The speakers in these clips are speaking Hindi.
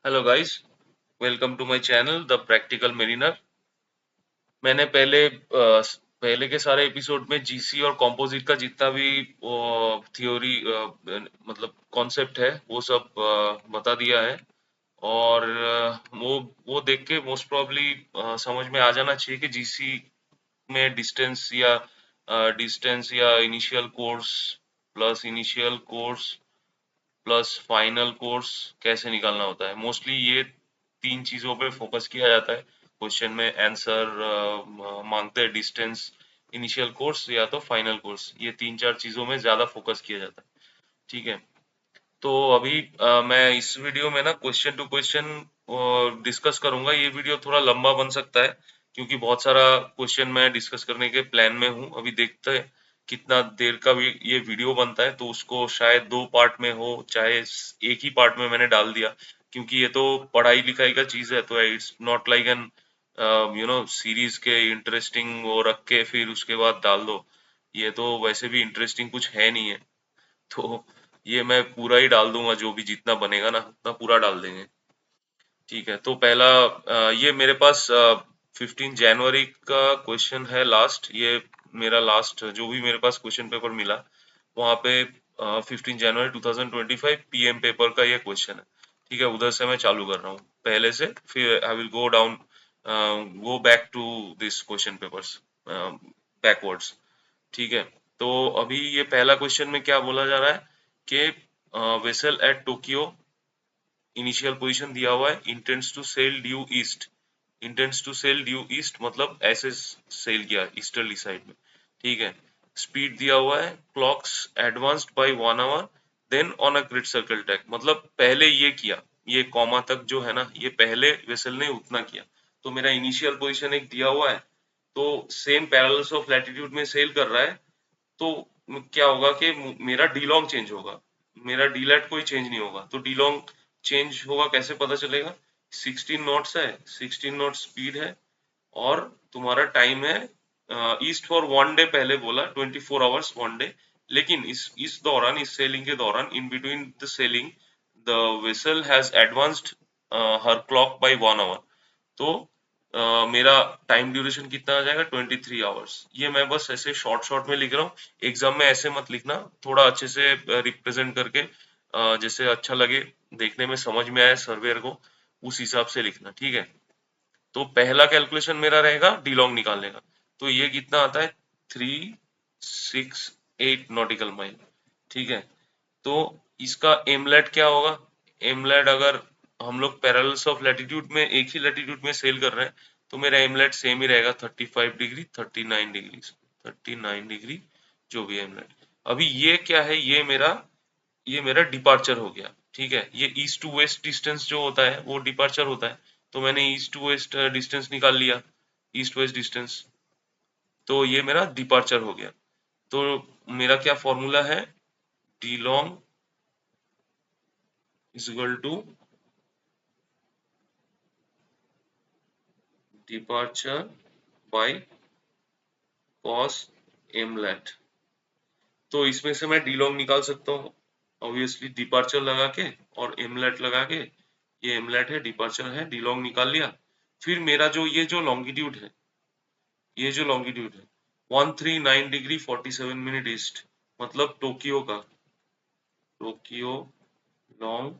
Hello guys, welcome to my channel the practical mariner. मैंने पहले के सारे एपिसोड में जीसी और कॉम्पोजिट का जितना भी थ्योरी मतलब कॉन्सेप्ट है वो सब बता दिया है। और वो देख के मोस्ट प्रॉब्ली समझ में आ जाना चाहिए कि जीसी में डिस्टेंस या initial course plus final course कैसे निकालना होता है। मोस्टली ये तीन चीजों पे फोकस किया जाता है। क्वेश्चन में आंसर मांगते हैं डिस्टेंस, इनिशियल कोर्स या तो फाइनल कोर्स, ये तीन चार चीजों में ज्यादा फोकस किया जाता है। ठीक है। तो अभी मैं इस वीडियो में ना क्वेश्चन टू क्वेश्चन डिस्कस करूंगा। ये वीडियो थोड़ा लंबा बन सकता है क्योंकि बहुत सारा क्वेश्चन मैं डिस्कस करने के प्लान में हूँ। अभी देखते हैं कितना देर का भी ये वीडियो बनता है, तो उसको शायद दो पार्ट में हो, चाहे एक ही पार्ट में मैंने डाल दिया, क्योंकि ये तो पढ़ाई लिखाई का चीज है। तो it's not like an series के इंटरेस्टिंग वो रख के फिर उसके बाद डाल दो। ये तो वैसे भी इंटरेस्टिंग कुछ है नहीं है। तो ये मैं पूरा ही डाल दूंगा, जो भी जितना बनेगा ना उतना पूरा डाल देंगे। ठीक है। तो पहला ये मेरे पास 15 जनवरी का क्वेश्चन है लास्ट। ये मेरा लास्ट जो भी मेरे पास क्वेश्चन पेपर मिला वहाँ पे 15 जनवरी 2025 पीएम पेपर का ये क्वेश्चन है। ठीक है, उधर से मैं चालू कर रहा हूँ पहले से, फिर I will go back to this question papers backwards. ठीक है। तो अभी ये पहला क्वेश्चन में क्या बोला जा रहा है कि vessel at Tokyo, initial position दिया हुआ है intends to sail due east. Intends to sail due east मतलब ऐसे सेल किया ईस्टर्ली साइड में। ठीक है। स्पीड दिया हुआ है clocks advanced by 1 hour then on a great circle track, मतलब पहले ये किया, ये कॉमा तक जो है ना, ये पहले वेसल ने उतना किया। तो मेरा इनिशियल पोजीशन एक दिया हुआ है, तो सेम पैरेलल्स ऑफ लैटिट्यूड में सेल कर रहा है। तो क्या होगा कि मेरा डी लॉन्ग चेंज होगा, मेरा डी लेट कोई चेंज नहीं होगा। तो डी लॉन्ग चेंज होगा कैसे पता चलेगा? 16 नॉट्स है, 16 नॉट स्पीड है, और तुम्हारा टाइम है ईस्ट फॉर 1 डे, पहले बोला 24 आवर्स 1 डे। लेकिन इस दौरान, इस सेलिंग के दौरान, in between the sailing the vessel has advanced her clock by 1 hour. तो मेरा टाइम ड्यूरेशन कितना आ जाएगा? 23 आवर्स। ये मैं बस ऐसे शॉर्ट शॉर्ट में लिख रहा हूँ। एग्जाम में ऐसे मत लिखना, थोड़ा अच्छे से रिप्रेजेंट करके जैसे अच्छा लगे, देखने में समझ में आए सर्वेयर को, उस हिसाब से लिखना। ठीक है। तो पहला कैलकुलेशन मेरा रहेगा डीलोंग निकालने का। तो ये कितना आता है? 368 नॉटिकल माइल। ठीक है। तो इसका एमलेट क्या होगा? एमलेट अगर हम लोग पैरेलल्स ऑफ लैटिट्यूड में एक ही लैटिट्यूड में सेल कर रहे हैं, तो मेरा एमलेट सेम ही रहेगा, 35 डिग्री, 39 डिग्री, 39 डिग्री, जो भी एमलेट। अभी ये मेरा डिपार्चर हो गया। ठीक है। ये ईस्ट टू वेस्ट डिस्टेंस जो होता है वो डिपार्चर होता है। तो मैंने ईस्ट टू वेस्ट डिस्टेंस निकाल लिया, ईस्ट वेस्ट डिस्टेंस। तो ये मेरा डिपार्चर हो गया। तो मेरा क्या फॉर्मूला है? D long is equal to departure by cos m lat. तो इसमें से मैं डी लॉन्ग निकाल सकता हूँ ऑब्वियसली, डिपार्चर लगा के और एमलेट लगा के। ये एमलेट है, डिपार्चर है, डी लॉन्ग निकाल लिया। फिर मेरा जो ये जो लॉन्गिट्यूड है, ये जो लॉन्गिट्यूड है 139 डिग्री 47 मिनट ईस्ट, मतलब टोक्यो का, Tokyo long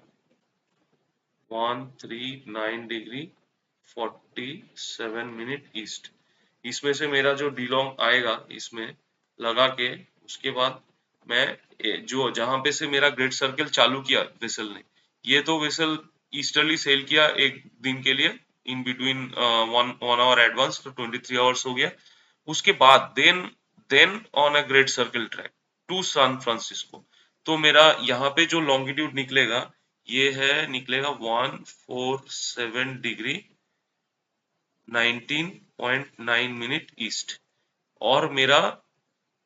139 degree 47 minute east. इसमें से मेरा जो डीलोंग आएगा इसमें लगा के, उसके बाद मैं जो जहां पे से मेरा ग्रेट सर्कल चालू किया वेसल ने, ये तो वेसल ईस्टर्ली सेल किया एक दिन के लिए, in between one hour advance, तो 23 आवर्स हो गया। उसके बाद then on a great circle track to San Francisco. तो मेरा यहाँ पे जो लॉन्गिट्यूड निकलेगा, ये है, निकलेगा 147 डिग्री 19.9 मिनट ईस्ट। और मेरा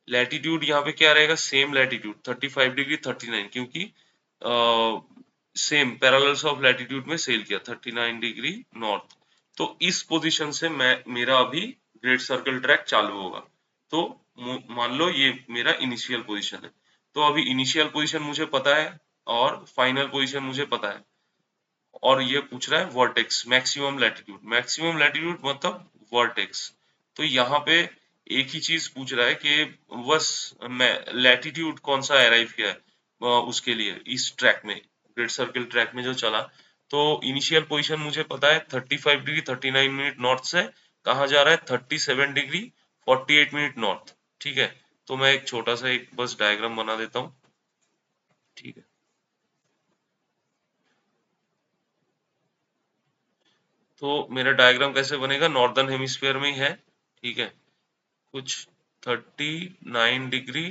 लैटिट्यूड यहाँ पे क्या रहेगा? सेम लैटिट्यूड 35 डिग्री 39, क्योंकि सेम पैरेलल्स ऑफ लैटिट्यूड में सेल किया 39 डिग्री नॉर्थ। तो इस पोजीशन से मैं मेरा अभी ग्रेट सर्कल ट्रैक चालू होगा। तो मान लो ये मेरा इनिशियल पोजीशन है। तो अभी इनिशियल पोजीशन मुझे पता है और फाइनल पोजीशन मुझे पता है। और ये पूछ रहा है वर्टेक्स मैक्सिमम लैटिट्यूड मतलब वर्टेक्स। तो यहाँ पे एक ही चीज पूछ रहा है कि बस मैं लैटिट्यूड कौन सा अराइव किया है उसके लिए इस ट्रैक में, ग्रेट सर्किल ट्रैक में जो चला। तो इनिशियल पोजीशन मुझे पता है 35 डिग्री 39 मिनट नॉर्थ से कहाँ जा रहा है 37 डिग्री 48 मिनट नॉर्थ। ठीक है, तो मैं एक छोटा सा एक बस डायग्राम बना देता हूँ। ठीक है, तो मेरा डायग्राम कैसे बनेगा, नॉर्दर्न हेमिस्फीयर में ही है। ठीक है, कुछ 39 डिग्री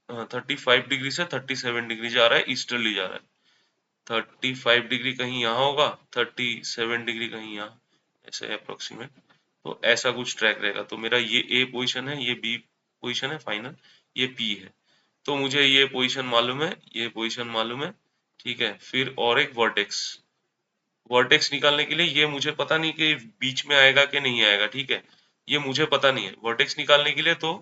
35 डिग्री से 37 डिग्री जा रहा है, ईस्टर्ली जा रहा है। 35 डिग्री कहीं यहाँ होगा, 37 डिग्री कहीं यहाँ, ऐसे अप्रोक्सीमेट। तो ऐसा कुछ ट्रैक रहेगा। तो मेरा ये ए पोजीशन है, ये बी पोजीशन है फाइनल, ये पी है। तो मुझे ये पोजीशन मालूम है, ये पोजीशन मालूम है। ठीक है, फिर और एक वर्टेक्स, वर्टेक्स निकालने के लिए ये मुझे पता नहीं कि बीच में आएगा कि नहीं आएगा। ठीक है, ये मुझे पता नहीं है। वर्टेक्स निकालने के लिए तो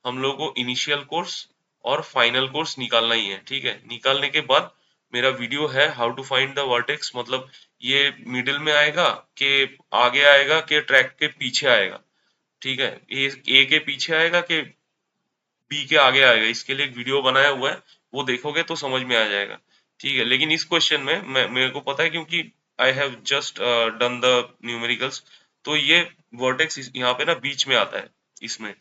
हम लोग को इनिशियल कोर्स और फाइनल कोर्स निकालना ही है। ठीक है, निकालने के बाद मेरा वीडियो है how to find the vertex, मतलब ये मिडिल में आएगा कि आगे आएगा कि ट्रैक के पीछे आएगा। ठीक है, ए के पीछे आएगा कि बी के आगे आएगा, इसके लिए एक वीडियो बनाया हुआ है, वो देखोगे तो समझ में आ जाएगा। ठीक है, लेकिन इस क्वेश्चन में मेरे को पता है क्योंकि I have just done the numericals. तो ये वर्टेक्स यहाँ पे ना बीच में आता है इसमें।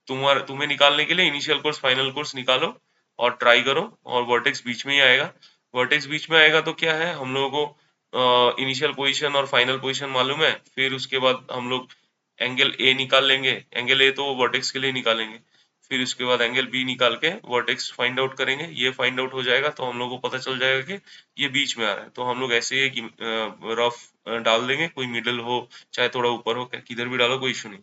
तुम्हें निकालने के लिए इनिशियल कोर्स फाइनल कोर्स निकालो और ट्राई करो, और वर्टेक्स बीच में ही आएगा। वर्टेक्स बीच में आएगा तो क्या है, हम लोगों को इनिशियल पोजीशन और फाइनल पोजीशन मालूम है। फिर उसके बाद हम लोग एंगल ए निकाल लेंगे, एंगल ए तो वर्टेक्स के लिए निकालेंगे। फिर उसके बाद एंगल बी निकाल के वर्टेक्स फाइंड आउट करेंगे। ये फाइंड आउट हो जाएगा तो हम लोग को पता चल जाएगा कि ये बीच में आ रहा है। तो हम लोग ऐसे ही रफ डाल देंगे, कोई मिडल हो चाहे थोड़ा ऊपर हो, किधर भी डालो कोई इशू नहीं।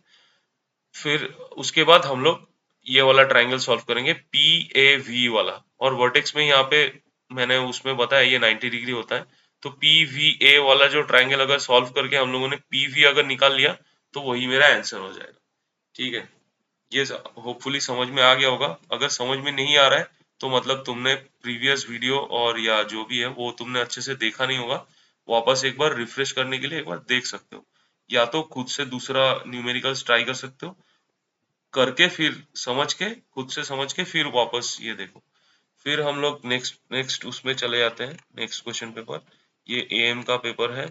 फिर उसके बाद हम लोग ये वाला ट्रायंगल सॉल्व करेंगे, पी ए वी वाला। और वर्टेक्स में यहाँ पे मैंने उसमें बताया ये 90 डिग्री होता है। तो पी वी ए वाला जो ट्रायंगल अगर सॉल्व करके हम लोगों ने पी वी अगर निकाल लिया तो वही मेरा आंसर हो जाएगा। ठीक है, ये होपफुली समझ में आ गया होगा। अगर समझ में नहीं आ रहा है तो मतलब तुमने प्रीवियस वीडियो और या जो भी है वो तुमने अच्छे से देखा नहीं होगा। वापस एक बार रिफ्रेश करने के लिए एक बार देख सकते हो, या तो खुद से दूसरा न्यूमेरिकल्स ट्राई कर सकते हो करके, फिर समझ के खुद से समझ के फिर वापस ये देखो। फिर हम लोग नेक्स्ट नेक्स्ट उसमें चले जाते हैं, नेक्स्ट क्वेश्चन पेपर। ये एएम का पेपर है।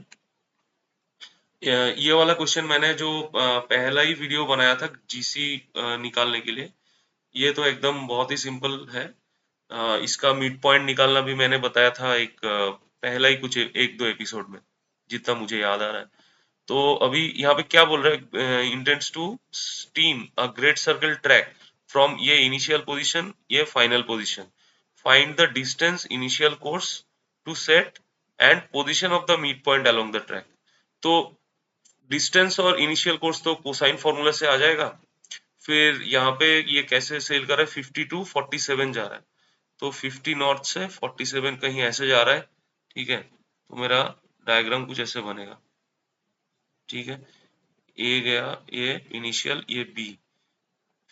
ये वाला क्वेश्चन मैंने जो पहला ही वीडियो बनाया था जीसी निकालने के लिए, ये तो एकदम बहुत ही सिंपल है। इसका मिड पॉइंट निकालना भी मैंने बताया था एक पहला ही कुछ एक दो एपिसोड में, जितना मुझे याद आ रहा है। तो अभी यहाँ पे क्या बोल रहा है, intends to steam a great circle track from ये इनिशियल पोजीशन ये final position, find the distance initial course to set and position of the mid point along the track. तो डिस्टेंस और इनिशियल कोर्स तो कोसाइन फॉर्मूला से आ जाएगा। फिर यहाँ पे ये कैसे सेल कर रहा है, 52 47 जा रहा है। तो 50 नॉर्थ से 47 कहीं ऐसे जा रहा है। ठीक है, तो मेरा डायग्राम कुछ ऐसे बनेगा। ठीक है, ए गया, ये इनिशियल, ये B,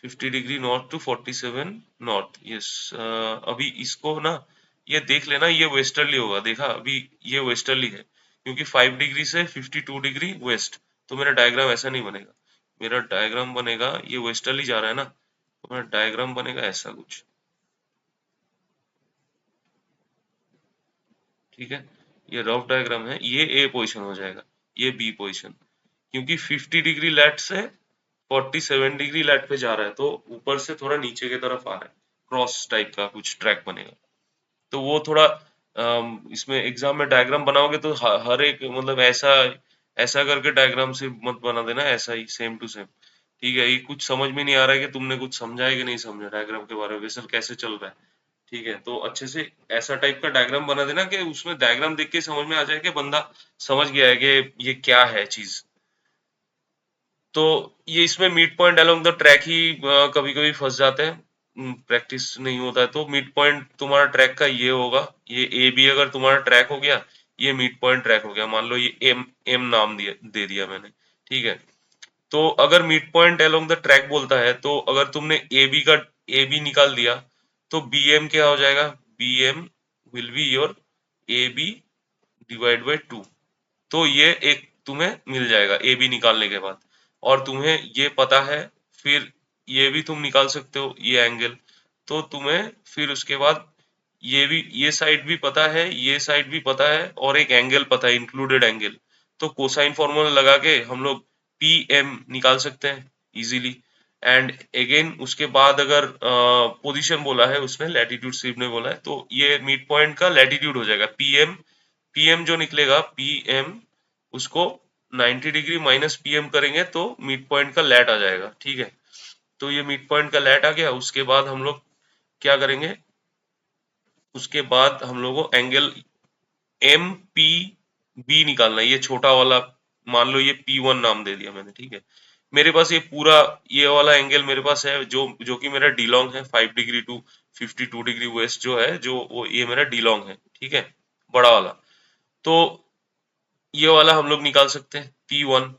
50 degree north to 47 north. Yes, अभी इसको ना ये देख लेना, ये वेस्टर्ली होगा। देखा अभी ये वेस्टर्ली है क्योंकि 5 डिग्री से 52 डिग्री वेस्ट। तो मेरा डायग्राम ऐसा नहीं बनेगा, मेरा डायग्राम बनेगा, ये वेस्टर्ली जा रहा है ना, तो मेरा डायग्राम बनेगा ऐसा कुछ। ठीक है, ये रफ डायग्राम है, ये ए पोजीशन हो जाएगा, ये बी पोजीशन। क्योंकि 50 डिग्री लेट से 47 डिग्री लेट पे जा रहा है, तो ऊपर से थोड़ा नीचे की तरफ आ रहा है, क्रॉस टाइप का कुछ ट्रैक बनेगा। तो वो थोड़ा इसमें एग्जाम में डायग्राम बनाओगे तो हर एक मतलब ऐसा ऐसा करके डायग्राम से मत बना देना, ऐसा ही सेम टू सेम। ठीक है, ये कुछ समझ में नहीं आ रहा है कि तुमने कुछ समझा है कि नहीं समझा डायग्राम के बारे में, वेसल कैसे चल रहा है। ठीक है, तो अच्छे से ऐसा टाइप का डायग्राम बना देना कि उसमें डायग्राम देख के समझ में आ जाए कि बंदा समझ गया है कि ये क्या है चीज। तो ये इसमें mid point along the track ही कभी कभी फंस जाते हैं, प्रैक्टिस नहीं होता है। तो मिड पॉइंट तुम्हारा ट्रैक का ये होगा, ये ए बी अगर तुम्हारा ट्रैक हो गया, ये मिड पॉइंट ट्रैक हो गया। मान लो ये एम एम नाम दे दिया मैंने। ठीक है, तो अगर mid point along the track बोलता है तो अगर तुमने ए बी निकाल दिया तो बी एम क्या हो जाएगा, B M will be your A B divide by 2। तो ये एक तुम्हें मिल जाएगा ए बी निकालने के बाद। और तुम्हें ये पता है, फिर ये भी तुम निकाल सकते हो ये एंगल। तो तुम्हें फिर उसके बाद ये भी, ये साइड भी पता है, ये साइड भी पता है, और एक एंगल पता है, इंक्लूडेड एंगल। तो कोसाइन फॉर्मूला लगा के हम लोग पी एम निकाल सकते हैं इजीली। एंड अगेन उसके बाद अगर पोजीशन बोला है उसने, लैटिट्यूड सिर्फ ने बोला है, तो ये मिड पॉइंट का लैटिट्यूड हो जाएगा पीएम। पीएम जो निकलेगा पीएम, उसको 90 डिग्री माइनस पीएम करेंगे तो मिड पॉइंट का लैट आ जाएगा। ठीक है, तो ये मिड पॉइंट का लैट आ गया। उसके बाद हम लोग क्या करेंगे, उसके बाद हम लोग को एंगल एम पी बी निकालना है, ये छोटा वाला। मान लो ये पी वन नाम दे दिया मैंने। ठीक है, मेरे पास ये पूरा ये वाला एंगल मेरे पास है, जो जो कि मेरा डीलोंग है 5 डिग्री टू 52 डिग्री वेस्ट जो है, जो वो ये मेरा डीलोंग है। ठीक है, बड़ा वाला। तो ये वाला हम लोग निकाल सकते हैं पी वन,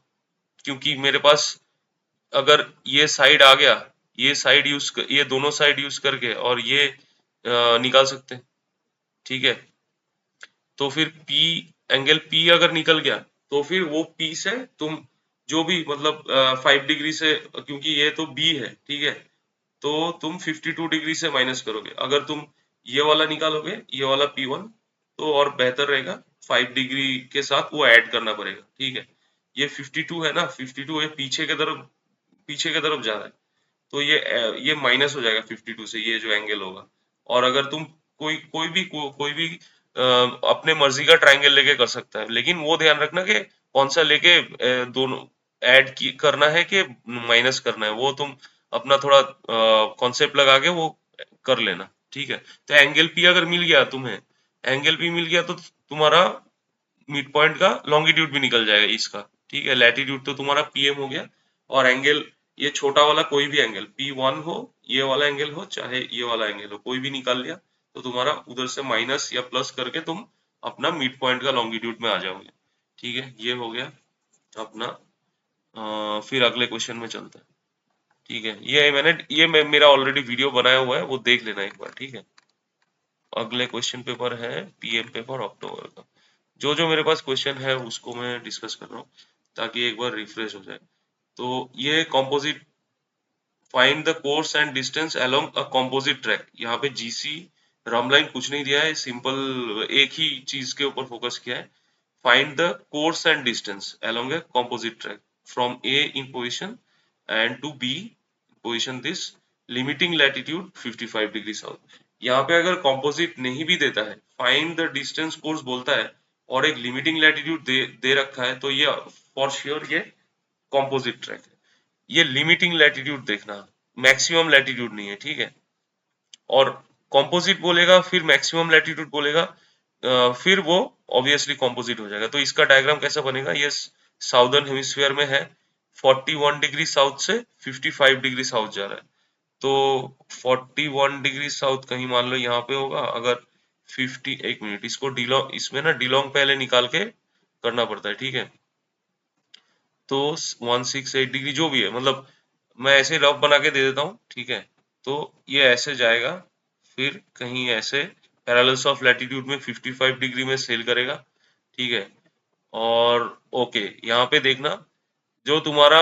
क्योंकि मेरे पास अगर ये साइड आ गया, ये साइड ये दोनों साइड यूज करके और ये निकाल सकते हैं। ठीक है, तो फिर P, एंगल P अगर निकल गया तो फिर वो P से तुम जो भी मतलब 5 डिग्री से, क्योंकि ये तो B है। ठीक है, तो तुम 52 डिग्री से माइनस करोगे। अगर तुम ये वाला निकालोगे, ये वाला P1, तो और बेहतर रहेगा। 5 डिग्री के साथ वो ऐड करना पड़ेगा। ठीक है, ये 52 है ना, 52 ये पीछे की तरफ जा रहा है, तो ये माइनस हो जाएगा 52 से, ये जो एंगल होगा। और अगर तुम कोई भी अपने मर्जी का ट्रायंगल लेके कर सकता है, लेकिन वो ध्यान रखना कि कौन सा लेके दोनों ऐड की करना है कि माइनस करना है, वो तुम अपना थोड़ा कॉन्सेप्ट लगा के वो कर लेना। ठीक है, तो एंगल पी अगर मिल गया तुम्हें, एंगल पी मिल गया तो तुम्हारा मिड पॉइंट का लॉन्गिट्यूड भी निकल जाएगा इसका। ठीक है, लैटिट्यूड तो तुम्हारा पीएम हो गया, और एंगल ये छोटा वाला कोई भी एंगल पी वन हो, ये वाला एंगल हो चाहे ये वाला एंगल हो, कोई भी निकाल लिया तो तुम्हारा उधर से माइनस या प्लस करके तुम अपना मिड पॉइंट का लॉन्गिट्यूड में आ जाओगे। ठीक है, ये हो गया अपना। फिर अगले क्वेश्चन में चलते हैं। ठीक है, मेरा ऑलरेडी वीडियो बनाया हुआ है, वो देख लेना एक बार। ठीक है, अगले क्वेश्चन पेपर है पीएम पेपर अक्टूबर का। जो जो मेरे पास क्वेश्चन है उसको मैं डिस्कस कर रहा हूँ, ताकि एक बार रिफ्रेश हो जाए। तो ये composite, find the course and distance along a composite track. यहाँ पे जीसी रामलाइन कुछ नहीं दिया है, सिंपल एक ही चीज के ऊपर फोकस किया है। Find the course and distance along a composite track from A in position and to B position this, limiting latitude 55 degree south. यहाँ पे अगर कॉम्पोजिट नहीं भी देता है, फाइंड द डिस्टेंस कोर्स बोलता है, और एक लिमिटिंग लैटिट्यूड दे रखा है, तो ये फॉर श्योर ये कॉम्पोजिट ट्रैक है। ये लिमिटिंग लैटिट्यूड देखना, मैक्सिमम लैटिट्यूड नहीं है। ठीक है, और कॉम्पोजिट बोलेगा फिर मैक्सिमम लैटिट्यूड बोलेगा, फिर वो ऑब्वियसली कॉम्पोजिट हो जाएगा। तो इसका डायग्राम कैसा बनेगा, ये साउदर्न हेमिस्फीयर में है, 41 डिग्री साउथ से 55 डिग्री साउथ जा रहा है। तो 41 डिग्री साउथ कहीं मान लो यहाँ पे होगा। अगर 50, एक मिनट, इसको डिलोंग, इसमें ना डिलोंग पहले निकाल के करना पड़ता है। ठीक है, तो 168 डिग्री जो भी है, मतलब मैं ऐसे रफ बना के दे देता हूँ। ठीक है, तो ये ऐसे जाएगा, फिर कहीं ऐसे पैरेलल्स ऑफ लैटिट्यूड में 55 डिग्री में सेल करेगा। ठीक है, और ओके, यहाँ पे देखना, जो तुम्हारा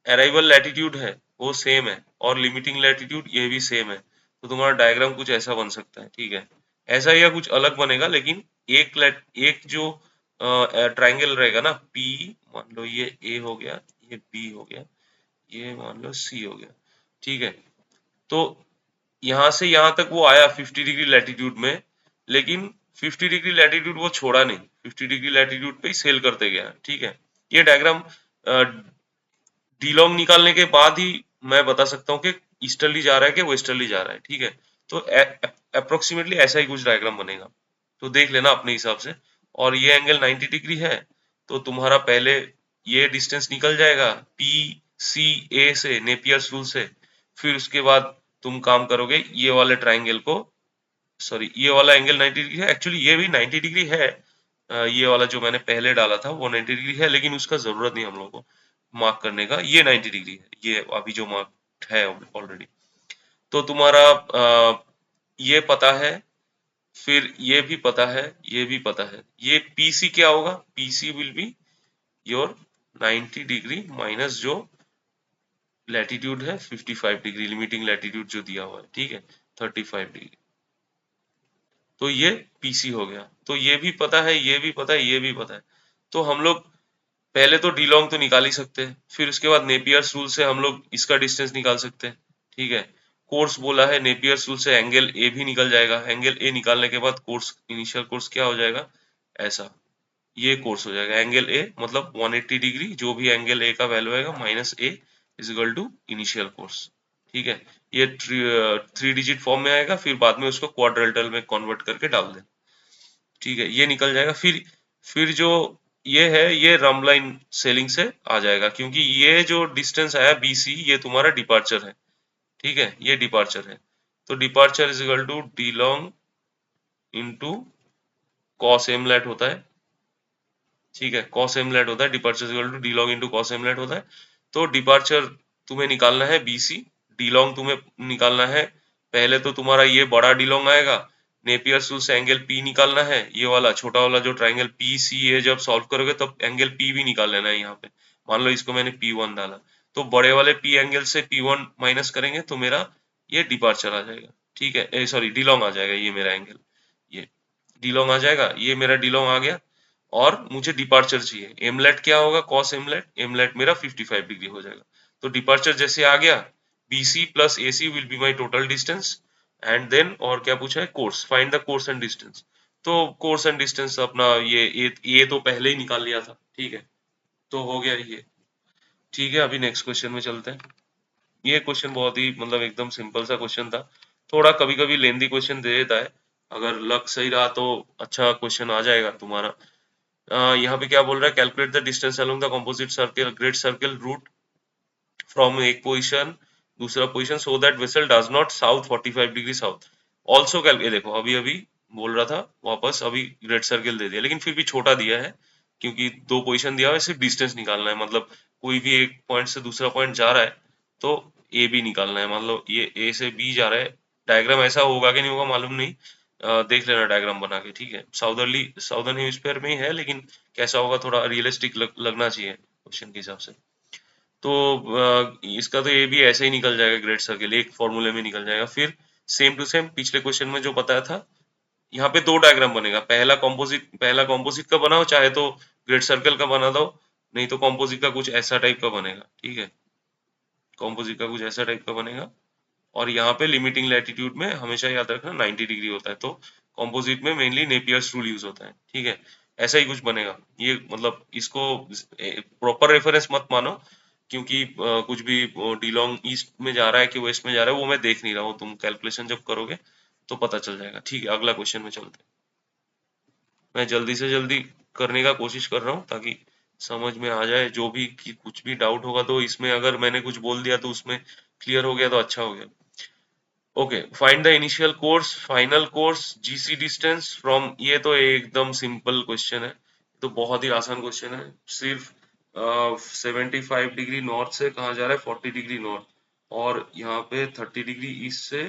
अराइवल लैटिट्यूड है वो सेम है, और लिमिटिंग लैटिट्यूड ये भी सेम है। तो तुम्हारा डायग्राम कुछ ऐसा बन सकता है। ठीक है, ऐसा या कुछ अलग बनेगा, लेकिन एक जो ट्रायंगल रहेगा ना, पी, मान लो ये ए हो गया, ये बी हो गया, ये मान लो सी हो गया। ठीक है, तो यहाँ से यहाँ तक वो आया 50 डिग्री लैटिट्यूड में, लेकिन 50 डिग्री लैटिट्यूड वो छोड़ा नहीं, 50 डिग्री लैटिट्यूड पे ही सेल करते गया। ठीक है, ये डायग्राम डीलोंग निकालने के बाद ही मैं बता सकता हूँ कि ईस्टर्ली जा रहा है कि वेस्टर्ली जा रहा है। ठीक है, तो अप्रोक्सीमेटली ऐसा ही कुछ डायग्राम बनेगा, तो देख लेना अपने हिसाब से। और ये एंगल 90 डिग्री है, तो तुम्हारा पहले ये डिस्टेंस निकल जाएगा पी सी ए से, नेपियर्स रूल से। फिर उसके बाद तुम काम करोगे ये वाले ट्राइंगल को, सॉरी ये वाला एंगल 90 डिग्री है, एक्चुअली ये भी 90 डिग्री है। ये वाला जो मैंने पहले डाला था वो 90 डिग्री है, लेकिन उसका जरूरत नहीं हम लोग को मार्क करने का, ये 90 डिग्री है, ये अभी जो मार्क है ऑलरेडी। तो तुम्हारा ये पता है फिर ये भी पता है, ये भी पता है, ये पीसी क्या होगा, PC will be your 90 degree minus जो लैटिट्यूड है 55 डिग्री, लिमिटिंग लैटिट्यूड जो दिया हुआ है, ठीक है 35 डिग्री। तो ये पीसी हो गया, तो ये भी पता है, ये भी पता है, ये भी पता है। तो हम लोग पहले तो डी लॉन्ग तो निकाल ही सकते हैं, फिर उसके बाद नेपियर्स रूल से हम लोग इसका डिस्टेंस निकाल सकते हैं, ठीक है। कोर्स बोला है, नेपियर्स रूल से एंगल ए भी निकल जाएगा, एंगल ए निकालने के बाद कोर्स, इनिशियल कोर्स क्या हो जाएगा, ऐसा, ये कोर्स हो जाएगा एंगल ए मतलब 180 डिग्री, जो भी एंगल ए का वैल्यू आएगा minus A is equal to initial course, ठीक है। ये थ्री डिजिट फॉर्म में आएगा, फिर बाद में उसको क्वाड्रेंटल में कन्वर्ट करके डाल दें, ठीक है, ये निकल जाएगा। फिर जो ये है, ये रमलाइन सेलिंग से आ जाएगा, क्योंकि ये जो डिस्टेंस आया बीसी, ये तुम्हारा डिपार्चर है, ठीक है, ये डिपार्चर है। तो departure is equal to D long into cos m lat होता है, ठीक है, कॉस एमलेट होता है, departure is equal to D long into cos m lat होता है। तो डिपार्चर तुम्हें निकालना है बीसी, डी लॉन्ग तुम्हें निकालना है, पहले तो तुम्हारा ये बड़ा डी लॉन्ग आएगा, नेपियर रूल से एंगल पी निकालना है, ये वाला छोटा वाला जो ट्राइंगल पी सी ए जब सॉल्व करोगे तब एंगल पी भी निकाल लेना है यहाँ पे। मान लो इसको मैंने पी वन डाला, तो बड़े वाले पी एंगल से पी वन माइनस करेंगे तो मेरा ये डिपार्चर आ जाएगा, ठीक है, सॉरी डी लॉन्ग आ जाएगा, ये मेरा एंगल, ये डी लॉन्ग आ जाएगा, ये मेरा डी लॉन्ग आ गया। और मुझे डिपार्चर चाहिए, एमलेट क्या होगा, कॉस एमलेट, एमलेट मेरा 55 डिग्री हो जाएगा। तो डिपार्चर जैसे आ गया, BC plus AC will be my total distance, and then और क्या पूछा है, course, find the course and distance. तो कोर्स एंड डिस्टेंस अपना ये तो पहले ही निकाल लिया था, ठीक है, तो हो गया ये, ठीक है। अभी नेक्स्ट क्वेश्चन में चलते हैं। ये क्वेश्चन बहुत ही मतलब एकदम सिंपल सा क्वेश्चन था, थोड़ा कभी कभी लेंदी क्वेश्चन दे देता है, अगर लक सही रहा तो अच्छा क्वेश्चन आ जाएगा तुम्हारा। यहाँ पे क्या बोल रहा है, calculate the distance along the composite circle, great circle route from एक पोजीशन दूसरा position so that vessel does not south 45 degree south also कैल, ये देखो अभी अभी बोल रहा था, वापस अभी ग्रेट सर्कल दे दिया, लेकिन फिर भी छोटा दिया है, क्योंकि दो पोजीशन दिया हुआ है, सिर्फ डिस्टेंस निकालना है, मतलब कोई भी एक पॉइंट से दूसरा पॉइंट जा रहा है तो ए बी निकालना है, मान लो ये ए से बी जा रहा है, डायग्राम ऐसा होगा कि नहीं होगा मालूम नहीं, देख लेना डायग्राम बना के, ठीक है, साउदर्न हेमिस्फीयर में ही है, लेकिन कैसा होगा थोड़ा रियलिस्टिक लगना चाहिए क्वेश्चन के हिसाब से। तो इसका तो ये भी ऐसे ही निकल जाएगा, ग्रेट सर्कल एक फॉर्मूले में निकल जाएगा। फिर सेम टू सेम पिछले क्वेश्चन में जो बताया था, यहाँ पे दो डायग्राम बनेगा, पहला कॉम्पोजिट का बनाओ, चाहे तो ग्रेट सर्कल का बना दो, नहीं तो कॉम्पोजिट का कुछ ऐसा टाइप का बनेगा, ठीक है, कॉम्पोजिट का कुछ ऐसा टाइप का बनेगा। और यहाँ पे लिमिटिंग लैटिट्यूड में हमेशा याद रखना 90 डिग्री होता है, तो कॉम्पोजिट में मेनली नेपियर्स रूल यूज होता है, ठीक है, ऐसा ही कुछ बनेगा। ये मतलब इसको प्रॉपर रेफरेंस मत मानो, क्योंकि कुछ भी डीलोंग ईस्ट में जा रहा है कि वेस्ट में जा रहा है वो मैं देख नहीं रहा हूँ, तुम कैलकुलेशन जब करोगे तो पता चल जाएगा, ठीक है। अगला क्वेश्चन में चलते हैं, मैं जल्दी से जल्दी करने का कोशिश कर रहा हूँ ताकि समझ में आ जाए, जो भी कि कुछ भी डाउट होगा तो इसमें अगर मैंने कुछ बोल दिया तो उसमें क्लियर हो गया तो अच्छा हो गया। Okay, find the initial course, final course, GC distance from, ये तो एकदम सिंपल क्वेश्चन है, तो बहुत ही आसान क्वेश्चन है, सिर्फ 75 डिग्री नॉर्थ से कहाँ जा रहा है, 40 डिग्री नॉर्थ, और यहाँ पे 30 डिग्री ईस्ट से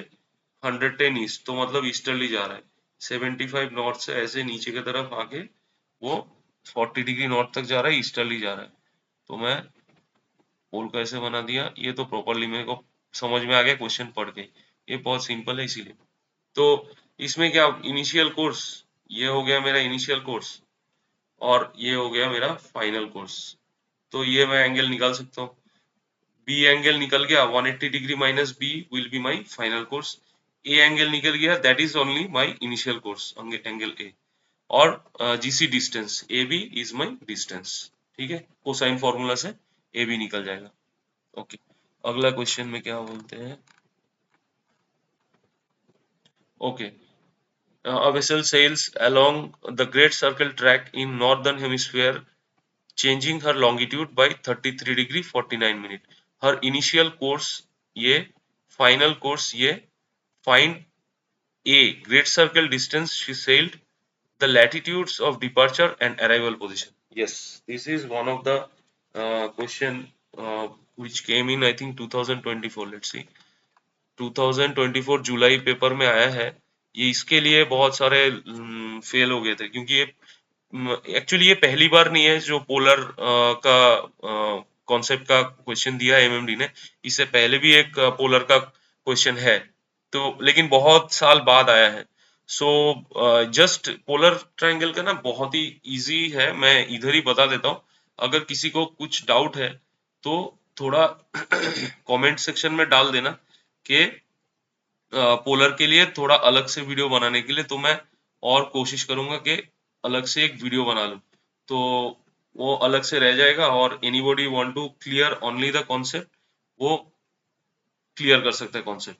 110 ईस्ट, तो मतलब ईस्टर्ली जा रहा है, 75 नॉर्थ से ऐसे नीचे की तरफ आके वो 40 डिग्री नॉर्थ तक जा रहा है, ईस्टर्ली जा रहा है। तो मैं पोल कैसे बना दिया, ये तो प्रॉपरली मेरे को समझ में आ गया क्वेश्चन पढ़ के, ये बहुत सिंपल है इसीलिए। तो इसमें क्या, इनिशियल कोर्स, ये हो गया मेरा इनिशियल कोर्स, और ये हो गया मेरा फाइनल कोर्स, तो ये मैं एंगल निकाल सकता हूँ, बी एंगल निकल गया 180 degree minus B will be my final course, A angle निकल गया that is only my initial course angle A, और GC distance A B is my distance, ठीक है, कोसाइन फॉर्मूला से ए बी निकल जाएगा। ओके, अगला क्वेश्चन में क्या बोलते हैं, okay, a vessel sails along the Great Circle track in northern hemisphere, changing her longitude by 33 degree 49 minute. Her initial course ये, final course ये, find a Great Circle distance she sailed, the latitudes of departure and arrival position. Yes, this is one of the question which came in I think 2024. Let's see, 2024 July paper में आया है, ये इसके लिए बहुत सारे फेल हो गए थे, क्योंकि ये एक्चुअली ये पहली बार नहीं है जो पोलर का कॉन्सेप्ट का क्वेश्चन दिया है एमएमडी ने। इससे पहले भी एक पोलर का क्वेश्चन है, तो लेकिन बहुत साल बाद आया है। सो जस्ट पोलर ट्रायंगल का ना बहुत ही इजी है, मैं इधर ही बता देता हूँ। अगर किसी को कुछ डाउट है तो थोड़ा कमेंट सेक्शन में डाल देना कि पोलर के लिए थोड़ा अलग से वीडियो बनाने के लिए, तो मैं और कोशिश करूंगा कि अलग से एक वीडियो बना लूं, तो वो अलग से रह जाएगा। और anybody want to clear only the concept, वो क्लियर कर सकता है कॉन्सेप्ट।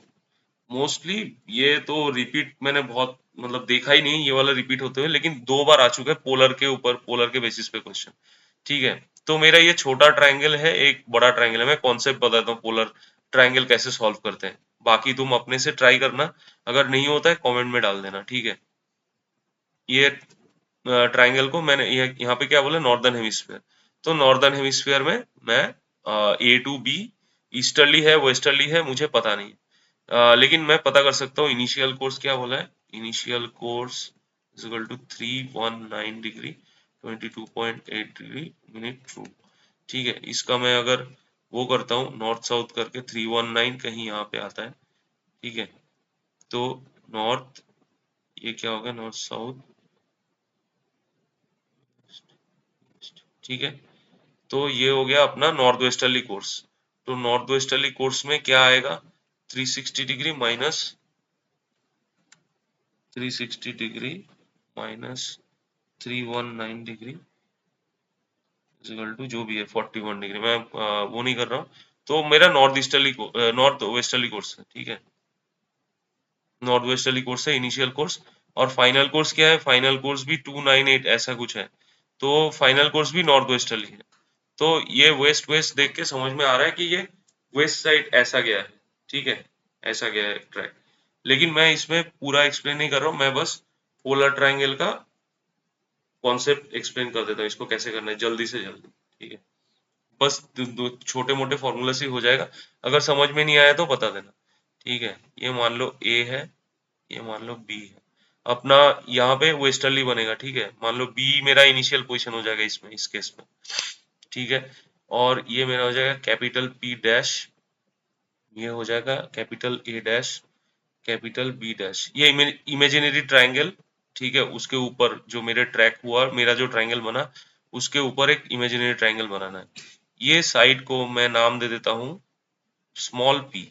मोस्टली ये तो रिपीट मैंने बहुत मतलब देखा ही नहीं ये वाला रिपीट होते हुए, लेकिन 2 बार आ चुका है पोलर के ऊपर, पोलर के बेसिस पे क्वेश्चन। ठीक है, तो मेरा ये छोटा ट्रायंगल है, एक बड़ा ट्रायंगल है। मैं कॉन्सेप्ट बताता हूँ पोलर ट्रायंगल कैसे सॉल्व करते हैं, बाकी तुम अपने से ट्राई करना। अगर नहीं होता है कमेंट में डाल देना, ठीक है। ये ट्रायंगल को मैंने यहाँ पे क्या बोला, नॉर्दर्न हेमिस्फीयर। तो नॉर्दर्न हेमिस्फीयर में मैं ए टू बी, ईस्टर्ली है वेस्टर्ली है मुझे पता नहीं, लेकिन मैं पता कर सकता हूँ इनिशियल कोर्स क्या बोला है। Initial course is equal to 319 degree 22.8 degree minute two. ठीक है, इसका मैं अगर वो करता हूँ नॉर्थ साउथ करके, 319 कहीं यहाँ पे आता है। ठीक है, तो नॉर्थ, ये क्या होगा, नॉर्थ साउथ। ठीक है, तो ये हो गया अपना नॉर्थ वेस्टर्ली कोर्स। तो नॉर्थ वेस्टर्ली कोर्स में क्या आएगा, 360 degree minus 360 degree minus 319 degree equal to जो भी है 41 डिग्री। मैं वो नहीं कर रहा हूँ। तो मेरा north easterly north westerly course है। ठीक है, नॉर्थ वेस्टर्ली कोर्स है इनिशियल कोर्स। और फाइनल कोर्स क्या है, फाइनल कोर्स भी 298 ऐसा कुछ है। तो फाइनल कोर्स भी नॉर्थ वेस्टर्ली है। तो ये वेस्ट वेस्ट देख के समझ में आ रहा है कि ये वेस्ट साइड ऐसा गया है। ठीक है, ऐसा गया है ट्रैक। लेकिन मैं इसमें पूरा एक्सप्लेन नहीं कर रहा हूँ, मैं बस पोलर ट्रायंगल का कॉन्सेप्ट एक्सप्लेन कर देता हूँ, इसको कैसे करना है जल्दी से जल्दी। ठीक है, बस दो छोटे मोटे फॉर्मूला से ही हो जाएगा। अगर समझ में नहीं आया तो बता देना। ठीक है, ये मान लो ए है, ये मान लो बी है। अपना यहाँ पे वेस्टर्ली बनेगा। ठीक है, मान लो बी मेरा इनिशियल पोजीशन हो जाएगा इसमें, इस केस में। ठीक है, और ये मेरा हो जाएगा कैपिटल पी डैश, ये हो जाएगा capital A dash, capital B dash. ये इमेजिनरी ट्रायंगल। ठीक है, उसके ऊपर जो मेरे ट्रैक हुआ, मेरा जो ट्रायंगल बना, उसके ऊपर एक इमेजिनरी ट्रायंगल बनाना है। ये साइड को मैं नाम दे देता हूँ स्मॉल पी,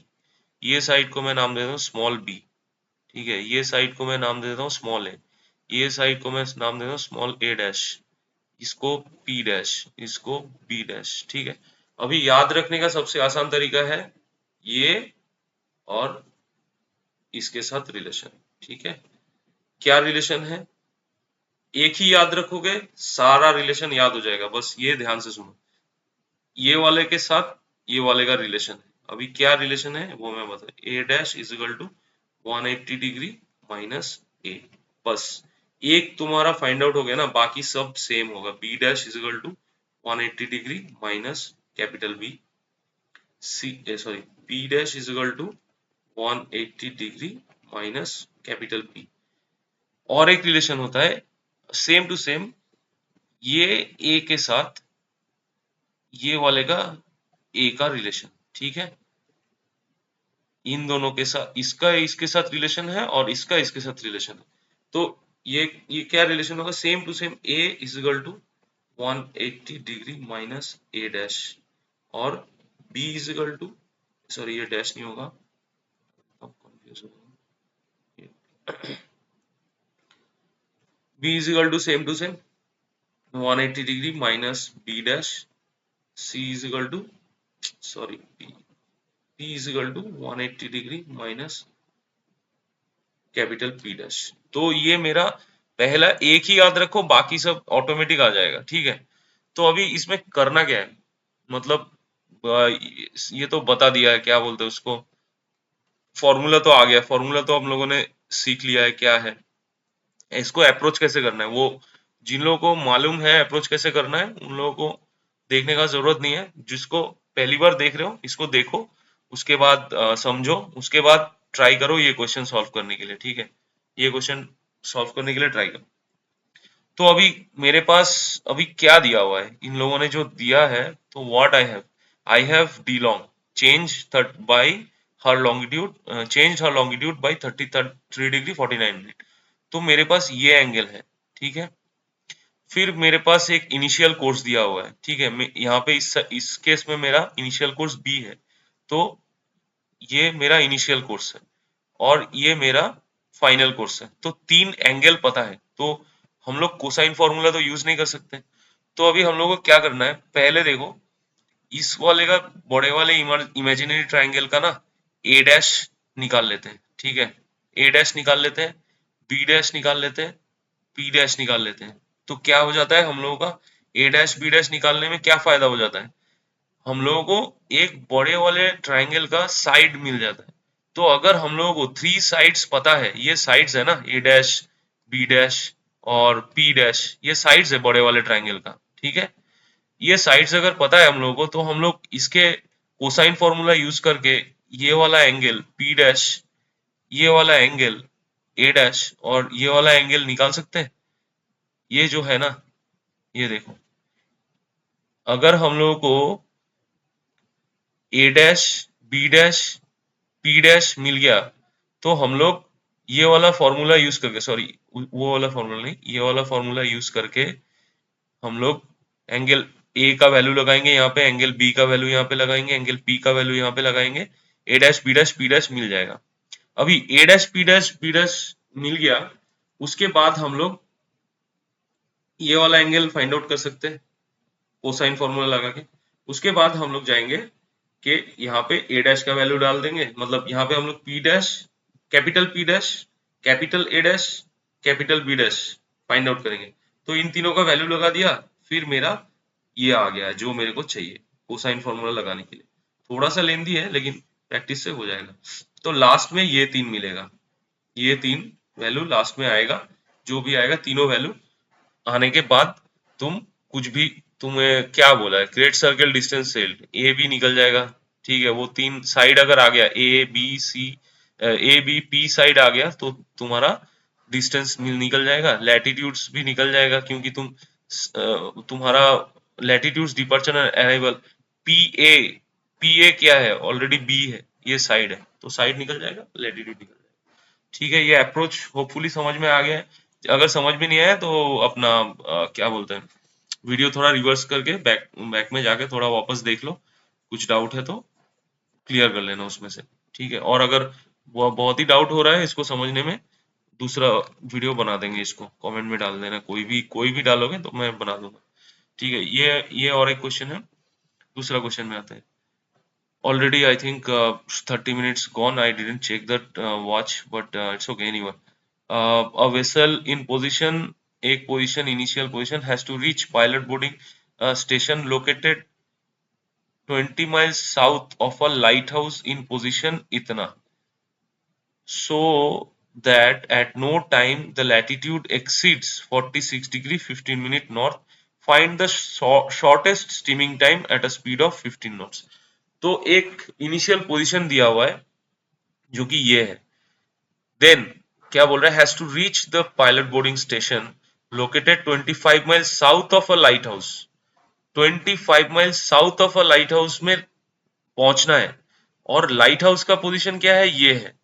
ये साइड को मैं नाम दे देता हूँ स्मॉल बी। ठीक है, ये साइड को मैं नाम दे देता हूँ स्मॉल ए, ये साइड को मैं नाम देता हूँ स्मॉल ए डैश, इसको पी डैश, इसको बी डैश। ठीक है, अभी याद रखने का सबसे आसान तरीका है ये और इसके साथ रिलेशन। ठीक है, क्या रिलेशन है, एक ही याद रखोगे सारा रिलेशन याद हो जाएगा, बस ये ध्यान से सुनो। ये वाले के साथ ये वाले का रिलेशन है। अभी क्या रिलेशन है वो मैं बता, A dash is equal to 180 degree minus A. बस एक तुम्हारा फाइंड आउट हो गया ना, बाकी सब सेम होगा। B dash is equal to 180 degree minus capital B, C sorry, B dash is equal to 180 degree minus capital P. और एक रिलेशन होता है सेम टू सेम, ये ए के साथ ये वाले का ए का रिलेशन। ठीक है, इन दोनों के साथ इसका इसके साथ रिलेशन है और इसका इसके साथ रिलेशन है। तो ये क्या रिलेशन होगा, same to same, A is equal to 180 degree minus A dash, और B is equal to, sorry ये डैश नहीं होगा, अब कंफ्यूज हो गया। B is equal to same to same 180 degree minus B dash, C is equal to, sorry P is equal to 180 degree minus capital P dash. तो ये मेरा पहला, एक ही याद रखो बाकी सब ऑटोमेटिक आ जाएगा। ठीक है, तो अभी इसमें करना क्या है, मतलब ये तो बता दिया है, क्या बोलते हैं उसको, फॉर्मूला तो आ गया, फॉर्मूला तो हम लोगों ने सीख लिया है क्या है। इसको अप्रोच कैसे करना है, वो जिन लोगों को मालूम है अप्रोच कैसे करना है उन लोगों को देखने का जरूरत नहीं है। जिसको पहली बार देख रहे हो इसको देखो, उसके बाद समझो, उसके बाद ट्राई करो ये क्वेश्चन सॉल्व करने के लिए। ठीक है, ये क्वेश्चन सॉल्व करने के लिए ट्राई कर। तो अभी मेरे पास अभी क्या दिया हुआ है इन लोगों ने जो दिया है, तो what I have d long change by her longitude change her longitude by 33 degree 49 minute. तो मेरे पास ये एंगल है, ठीक है। फिर मेरे पास एक इनिशियल कोर्स दिया हुआ है, ठीक है। मैं यहाँ पे इस केस में मेरा इनिशियल कोर्स बी है, तो ये मेरा इनिशियल कोर्स है और ये मेरा फाइनल कोर्स है। तो तीन एंगल पता है, तो हम लोग कोसाइन फॉर्मूला तो यूज नहीं कर सकते। तो अभी हम लोग को क्या करना है, पहले देखो इस वाले का, बड़े वाले इमेजिनरी ट्राइंगल का ना ए डैश निकाल लेते हैं, ठीक है। ए डैश निकाल लेते हैं, बी डैश निकाल लेते हैं, पी डैश निकाल लेते हैं। तो क्या हो जाता है हम लोगों का, ए डैश बी डैश निकालने में क्या फायदा हो जाता है, हम लोगों को एक बड़े वाले ट्राइंगल का साइड मिल जाता है। तो अगर हम लोगों को थ्री साइड्स पता है, ये साइड्स है ना, ए डैश बी डैश और पी डैश, ये साइड्स है बड़े वाले ट्राइंगल का, ठीक है। ये साइड्स अगर पता है हम लोगों को, तो हम लोग इसके कोसाइन फॉर्मूला यूज करके ये वाला एंगल पी डैश, ये वाला एंगल ए डैश और ये वाला एंगल निकाल सकते हैं। ये जो है ना, ये देखो, अगर हम लोगों को A dash B dash P dash मिल गया, तो हम लोग ये वाला फॉर्मूला यूज करके, सॉरी वो वाला फॉर्मूला नहीं, ये वाला फॉर्मूला यूज करके हम लोग एंगल ए का वैल्यू लगाएंगे यहाँ पे, एंगल बी का वैल्यू यहाँ पे लगाएंगे, एंगल पी का वैल्यू यहाँ पे लगाएंगे, A dash B dash P dash मिल जाएगा। अभी A dash P dash P dash मिल गया, उसके बाद हम लोग ये वाला एंगल फाइंड आउट कर सकते हैं कोसाइन फॉर्मूला लगा के। उसके बाद हम लोग जाएंगे कि यहाँ पे ए डैश का वैल्यू डाल देंगे, मतलब यहाँ पे हम लोग P dash, P dash, capital A dash, capital B dash find out करेंगे। तो इन तीनों का वैल्यू लगा दिया, फिर मेरा ये आ गया जो मेरे को चाहिए कोसाइन फॉर्मूला लगाने के लिए। थोड़ा सा लेंदी है लेकिन प्रैक्टिस से हो जाएगा। तो लास्ट में ये तीन मिलेगा, ये तीन वैल्यू लास्ट में आएगा, जो भी आएगा तीनों वैल्यू आने के बाद तुम कुछ भी, तुम्हें क्या बोला है, great circle distance sailed A B निकल जाएगा, ठीक है। वो तीन साइड अगर आ गया, A B C, A B P side आ गया, तो तुम्हारा डिस्टेंस निकल जाएगा, लैटिट्यूड्स भी निकल जाएगा, क्योंकि तुम्हारा latitudes departure and arrival P A, P A क्या है, ऑलरेडी बी है, ये साइड है, तो साइड निकल जाएगा, लैटिट्यूड निकल जाएगा, ठीक है। ये अप्रोच होपफुली समझ में आ गया है। अगर समझ में नहीं आया तो अपना क्या बोलते हैं, वीडियो थोड़ा रिवर्स करके बैक बैक में जाके थोड़ा वापस देख लो, कुछ डाउट है तो क्लियर कर लेना उसमें से, ठीक है। और अगर वो बहुत ही डाउट हो रहा है इसको समझने में, दूसरा वीडियो बना देंगे, इसको कमेंट में डाल देना, कोई भी डालोगे तो मैं बना दूंगा, ठीक है। ये और एक क्वेश्चन है, दूसरा क्वेश्चन में आता है। Already, I think 30 minutes gone. I didn't check that watch, but it's okay anyway. A vessel in position, एक position, initial position, has to reach pilot boarding station located 20 miles south of a lighthouse in position इतना, so that at no time the latitude exceeds 46 degree 15 minute north. Find the shortest steaming time at a speed of 15 knots. तो एक इनिशियल पोजीशन दिया हुआ है जो कि ये है, देन क्या बोल रहा है, has to reach the pilot boarding station located 25 mile south of a lighthouse, 25 mile south of a lighthouse में पहुंचना है, और लाइट हाउस का पोजीशन क्या है, ये है।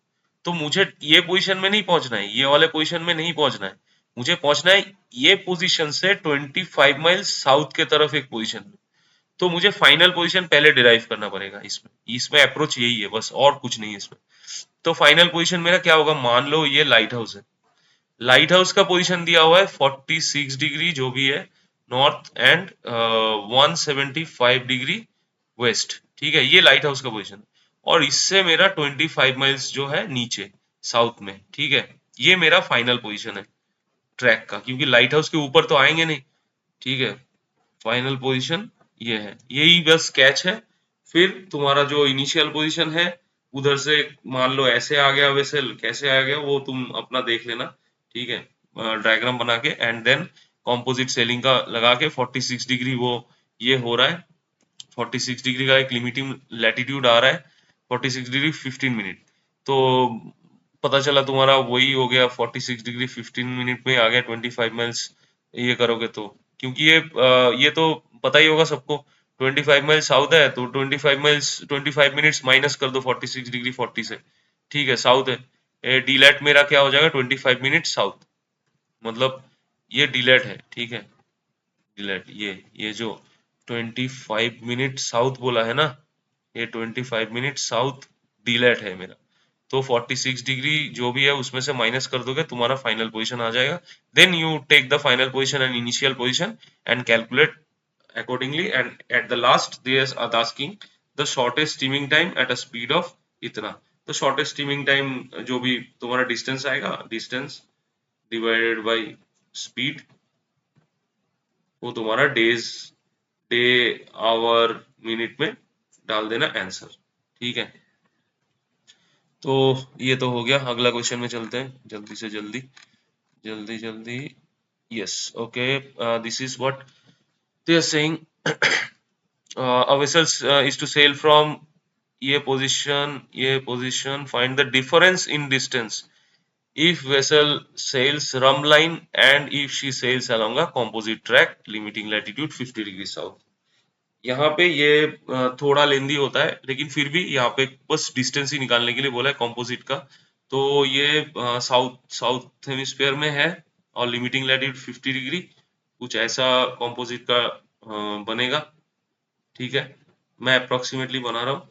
तो मुझे ये पोजीशन में नहीं पहुंचना है, ये वाले पोजीशन में नहीं पहुंचना है, मुझे पहुंचना है ये पोजीशन से 25 माइल साउथ के तरफ एक पोजीशन में। तो मुझे फाइनल पोजीशन पहले डिराइव करना पड़ेगा, इसमें इसमें अप्रोच यही है बस, और कुछ नहीं है इसमें। तो फाइनल पोजीशन मेरा क्या होगा, मान लो ये लाइट हाउस है, लाइट हाउस का पोजीशन दिया हुआ है 46 डिग्री जो भी है नॉर्थ एंड 175 डिग्री वेस्ट, ठीक है। ये लाइट हाउस का पोजीशन, और इससे मेरा 25 माइल्स जो है नीचे साउथ में, ठीक है। ये मेरा फाइनल पोजीशन है ट्रैक का, क्योंकि लाइट हाउस के ऊपर तो आएंगे नहीं, ठीक है। फाइनल पोजीशन ये है, यही बस कैच है। फिर तुम्हारा जो इनिशियल पोजीशन है, उधर से मान लो ऐसे आ गया वेसल, कैसे आ गया वो तुम अपना देख लेना, ठीक है, डायग्राम बना के, एंड देन कॉम्पोजिट सेलिंग का लगा के 46 डिग्री वो ये हो रहा है, 46 डिग्री का एक लिमिटिंग लैटिट्यूड आ रहा है, 46 डिग्री 15 मिनट। तो पता चला तुम्हारा वही हो गया 46 डिग्री 15 मिनट में आ गया 25 माइल्स, ये करोगे तो, क्योंकि ये तो पता ही होगा सबको, 25 माइल साउथ है तो 25 माइल्स 25 मिनट्स माइनस कर दो 46 डिग्री 40 से, ठीक है, साउथ है, डीलेट मेरा क्या हो जाएगा 25 मिनट साउथ, मतलब ये डीलेट है, ठीक है, डीलेट ये जो 25 मिनट साउथ बोला है ना, ये 25 मिनट साउथ डीलेट है मेरा, तो 46 डिग्री जो भी है उसमें से माइनस कर दोगे तुम्हारा फाइनल पोजीशन आ जाएगा, then you take the final position and initial position and calculate accordingly, and at the last they are asking the shortest steaming time at a speed of इतना, तो shortest steaming time जो भी तुम्हारा distance आएगा, distance divided by speed, वो तुम्हारा डेज, डे, आवर, मिनट में डाल देना आंसर, ठीक है। तो ये तो हो गया, अगला क्वेश्चन में चलते हैं जल्दी से जल्दी, जल्दी जल्दी, yes okay, this is what they are saying, a vessel is to sail from ये position find the difference in distance if vessel sails rum line and if she sails along a composite track limiting latitude 50 degrees south। यहाँ पे ये थोड़ा लेंदी होता है, लेकिन फिर भी यहाँ पे बस डिस्टेंस ही निकालने के लिए बोला है कॉम्पोजिट का, तो ये साउथ साउथ हेमिस्फेयर में है और लिमिटिंग लैटिट्यूड 50 डिग्री, कुछ ऐसा कॉम्पोजिट का बनेगा, ठीक है, मैं अप्रोक्सीमेटली बना रहा हूँ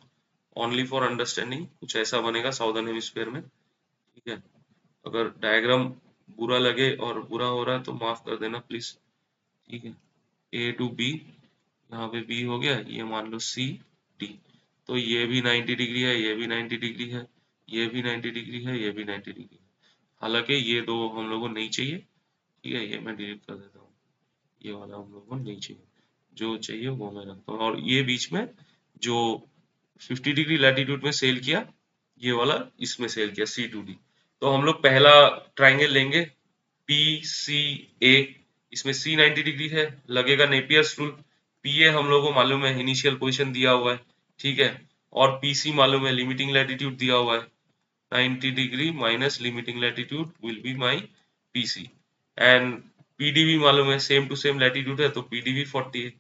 ओनली फॉर अंडरस्टैंडिंग, कुछ ऐसा बनेगा साउदर्न हेमिस्फेयर में, ठीक है, अगर डायग्राम बुरा लगे और बुरा हो रहा है तो माफ कर देना प्लीज, ठीक है, ए टू बी, यहाँ पे बी हो गया, ये मान लो सी डी, तो ये भी 90 डिग्री है, ये भी 90 डिग्री है, ये भी 90 डिग्री है, ये भी 90 डिग्री है, हालांकि ये दो हम लोगों को नहीं चाहिए, ठीक है, ये मैं डिलीट कर देता हूँ, ये वाला हम लोगों को नहीं चाहिए, जो चाहिए वो मैं रखता हूँ, और ये बीच में जो 50 डिग्री लैटिट्यूड में सेल किया, ये वाला इसमें सेल किया C2D, तो हम लोग पहला ट्राइंगल लेंगे PCA, इसमें C 90 डिग्री है, लगेगा नेपियर्स रूल, PA हम लोगों को मालूम है इनिशियल पोजीशन दिया हुआ है, ठीक है, और PC मालूम है लिमिटिंग लैटिट्यूड दिया हुआ है, 90 degree minus limiting latitude will be my PC, and PD भी मालूम है सेम टू सेम लैटिट्यूड है तो PD भी 40 है,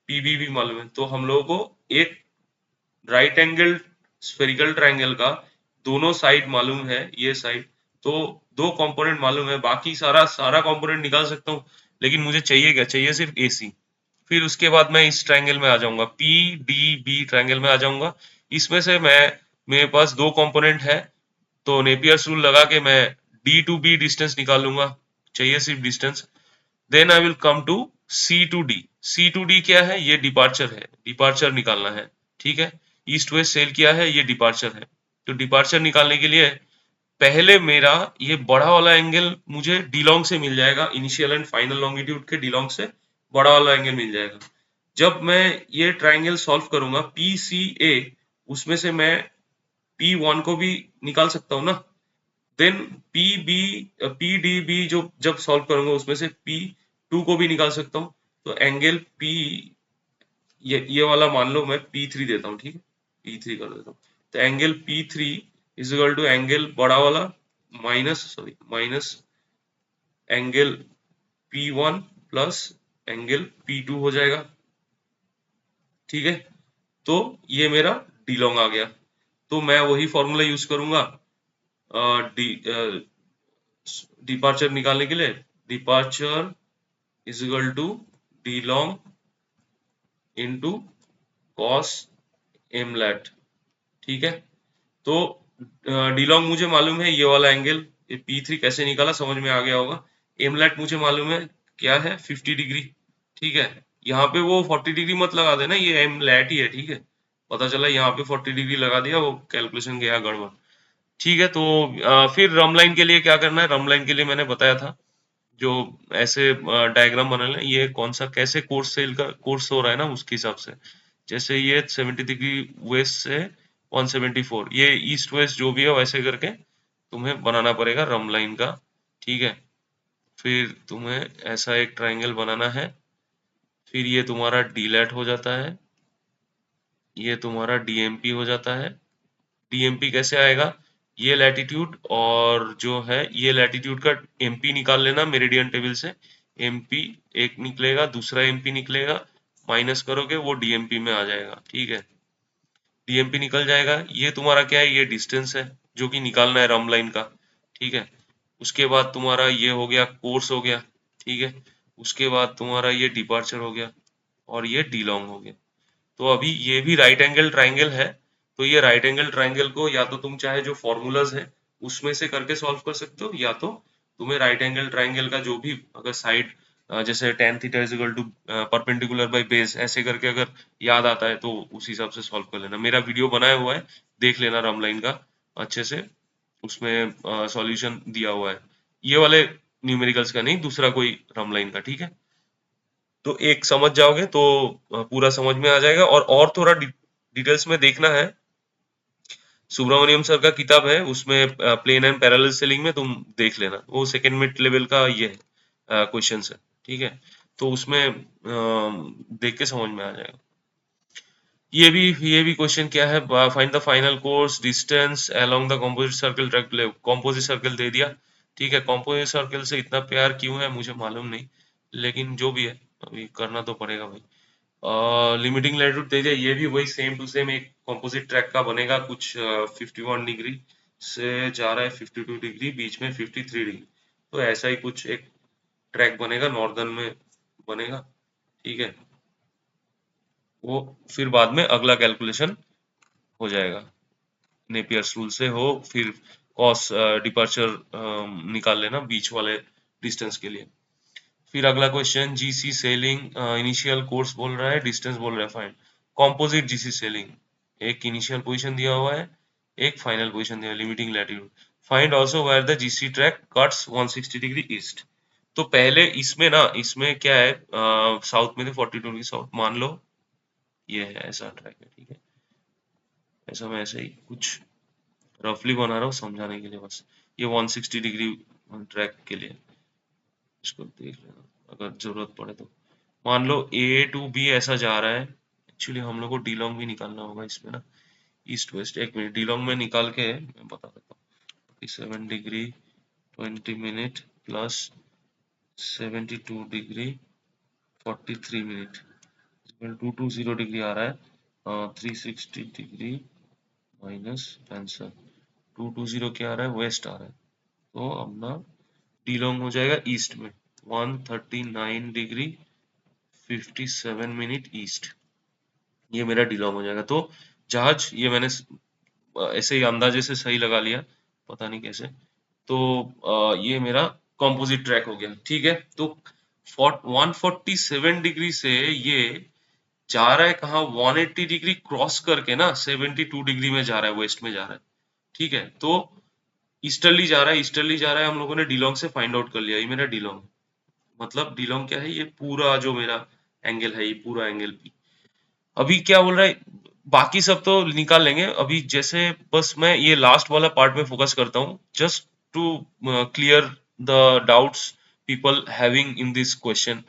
PB भी मालूम है, तो हम लोगों को एक राइट एंगल स्फेरिकल ट्रायंगल का दोनों साइड मालूम है, ये साइड, तो दो कंपोनेंट मालूम है, बाकी सारा सारा कंपोनेंट निकाल सकता हूँ, लेकिन मुझे चाहिए क्या, चाहिए सिर्फ AC, फिर उसके बाद मैं इस ट्रायंगल में आ जाऊंगा, PDB ट्रायंगल में आ जाऊंगा, इसमें से मैं मेरे पास दो कंपोनेंट है, तो नेपियर्स रूल लगा के मैं D टू B डिस्टेंस निकालूंगा, चाहिए सिर्फ distance, then I will come to C2D, C2D क्या है, ये डिपार्चर है, डिपार्चर निकालना है, ठीक है, ईस्ट वेस्ट सेल किया है, ये डिपार्चर है, तो डिपार्चर निकालने के लिए पहले मेरा ये बड़ा वाला एंगल मुझे डीलोंग से मिल जाएगा, इनिशियल एंड फाइनल लॉन्गिट्यूड के डीलोंग से बड़ा वाला एंगल मिल जाएगा, जब मैं ये ट्राइंगल सॉल्व करूंगा PCA, उसमें से मैं P1 को भी निकाल सकता हूँ ना, देन PDB जो जब सॉल्व करूंगा उसमें से P2 को भी निकाल सकता हूँ, तो एंगल P, ये वाला मान लो मैं P3 देता हूँ, ठीक है, P3 कर देता हूँ, तो angle P3 is equal to angle बड़ा वाला minus angle P1 plus angle P2 हो जाएगा, ठीक है, तो ये मेरा डीलोंग आ गया, तो मैं वही फॉर्मूला यूज करूंगा डिपार्चर निकालने के लिए, departure is equal to D long into cos m lat, ठीक है, तो डी लॉन्ग मुझे मालूम है ये वाला एंगल, ये P3 कैसे निकाला समझ में आ गया होगा, एमलैट मुझे मालूम है क्या है 50 डिग्री, ठीक है, यहाँ पे वो 40 डिग्री मत लगा देना, ये एमलैट ही है, ठीक है, पता चला यहाँ पे 40 डिग्री लगा दिया, वो कैलकुलेशन गया गड़बड़, ठीक है, तो फिर रम लाइन के लिए क्या करना है, रम लाइन के लिए मैंने बताया था, जो ऐसे डायग्राम बनाना है, ये कौन सा कैसे कोर्स सेल का कोर्स हो रहा है ना उसके हिसाब से, जैसे ये 70 डिग्री वेस्ट से 174, ये ईस्ट वेस्ट जो भी है वैसे करके तुम्हें बनाना पड़ेगा रम लाइन का, ठीक है, फिर तुम्हें ऐसा एक ट्रायंगल बनाना है, फिर ये तुम्हारा डीलैट हो जाता है, ये तुम्हारा DMP हो जाता है, DMP कैसे आएगा, ये लैटिट्यूड और जो है ये लैटिट्यूड का एमपी निकाल लेना मेरिडियन टेबल से। एमपी एक निकलेगा, दूसरा एमपी निकलेगा, माइनस करोगे वो डीएमपी में आ जाएगा। ठीक है, डीएमपी निकल जाएगा। ये तुम्हारा क्या है, ये डिस्टेंस है जो कि निकालना है रम लाइन का। ठीक है, उसके बाद तुम्हारा ये हो गया कोर्स हो गया। ठीक है, उसके बाद तुम्हारा ये डिपार्चर हो गया और ये डी लॉन्ग हो गया। तो अभी ये भी राइट एंगल ट्राइंगल है। तो ये राइट एंगल ट्राइंगल को या तो तुम चाहे जो फॉर्मूलाज है उसमें से करके सॉल्व कर सकते हो, या तो तुम्हें राइट एंगल ट्राइंगल का जो भी अगर साइड जैसे tan theta is equal to perpendicular by base ऐसे करके अगर याद आता है तो उस हिसाब से सॉल्व कर लेना। मेरा वीडियो बनाया हुआ है, देख लेना रम लाइन का अच्छे से, उसमें सॉल्यूशन दिया हुआ है। ये वाले न्यूमेरिकल्स का नहीं, दूसरा कोई रम लाइन का। ठीक है, तो एक समझ जाओगे तो पूरा समझ में आ जाएगा। और थोड़ा डिटेल्स में देखना है, सुब्रमण्यम सर का किताब है उसमें प्लेन एंड पैरेलल सेलिंग में तुम देख लेना, वो सेकेंड मिड लेवल का ये है क्वेश्चन है। ठीक है, तो उसमें देख के समझ में आ जाएगा। ये भी क्वेश्चन क्या है, find the final course distance along the composite circle track. Composite circle दे दिया। ठीक है, कंपोजिट सर्कल से इतना प्यार क्यों है मुझे मालूम नहीं, लेकिन जो भी है अभी करना तो पड़ेगा भाई। लिमिटिंग लैटिट्यूड दे दिया, ये भी वही सेम टू सेम एक कंपोजिट ट्रैक का बनेगा। कुछ 51 डिग्री से जा रहा है 52 डिग्री, बीच में 53 डिग्री, तो ऐसा ही कुछ एक ट्रैक बनेगा, नॉर्दर्न में बनेगा। ठीक है, वो फिर बाद में अगला कैलकुलेशन हो जाएगा, नेपियर्स रूल से हो, फिर कॉस डिपार्चर निकाल लेना बीच वाले डिस्टेंस के लिए। फिर अगला question, GC sailing initial course बोल रहा है, डिस्टेंस बोल रहा है फाइंड। कॉम्पोजिट जीसी सेलिंग, एक इनिशियल पोजीशन दिया हुआ है, एक फाइनल पोजीशन दिया है, limiting latitude. Find also where the GC track cuts 160 degree east. तो पहले इसमें ना, इसमें क्या है, साउथ में थे 42 डिग्री साउथ मान लो, ये है ऐसा ट्रैक है। ठीक है, ऐसा मैं ऐसे ही कुछ रफली बना रहा हूँ समझाने के लिए बस। ये 160 डिग्री ट्रैक के लिए, इसको देख लेना अगर जरूरत पड़े तो। मान लो ए टू बी ऐसा जा रहा है, एक्चुअली हम लोग को डी लॉन्ग भी निकालना होगा इसमें ना, ईस्ट वेस्ट। एक मिनट, डी लॉन्ग में निकाल के मैं बता देता हूँ। 47 degree 20 minute plus 72 degree 43 minute, 220 degree आ रहा है। 360 डिग्री माइनस आंसर 220 क्या आ रहा है, वेस्ट आ रहा है। तो अपना डी लॉन्ग हो जाएगा ईस्ट में 139 डिग्री 57 मिनट ईस्ट, ये मेरा डी लॉन्ग हो जाएगा। तो जहाज ये मैंने ऐसे ही अंदाजे से सही लगा लिया, पता नहीं कैसे। तो ये मेरा कॉम्पोजिट ट्रैक हो गया। ठीक है, तो 147 डिग्री से ये जा रहा है कहाँ, 180 डिग्री क्रॉस करके ना 72 डिग्री में जा रहा है, वेस्ट में जा रहा है। ठीक है, तो ईस्टर्ली जा रहा है, ईस्टर्ली जा रहा है। हम लोगों ने डीलोंग से फाइंड आउट कर लिया, ये मेरा डीलोंग, मतलब डीलोंग क्या है, ये पूरा जो मेरा एंगल है, ये पूरा एंगल पी। अभी क्या बोल रहा है, बाकी सब तो निकाल लेंगे अभी, जैसे बस मैं ये लास्ट वाला पार्ट में फोकस करता हूँ, just to clear the doubts people having in this question.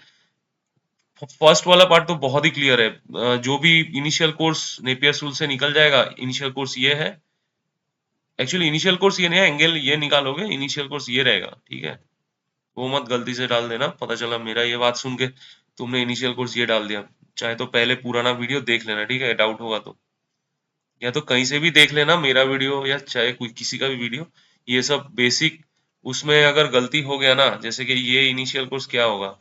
First वाला पार्ट तो बहुत ही क्लियर है। जो भी इनिशियल कोर्स नेपियर रूल से निकल जाएगा, इनिशियल कोर्स ये है, एक्चुअली इनिशियल कोर्स ये नहीं है, एंगल ये निकालोगे, इनिशियल कोर्स ये रहेगा। ठीक है, वो मत गलती से डाल देना, पता चला मेरा ये बात सुन के तुमने इनिशियल कोर्स ये डाल दिया। चाहे तो पहले पुराना वीडियो देख लेना, ठीक है, डाउट होगा तो, या तो कहीं से भी देख लेना मेरा वीडियो या चाहे कोई किसी का भी वीडियो, ये सब बेसिक। उसमें अगर गलती हो गया ना, जैसे कि ये इनिशियल कोर्स क्या होगा,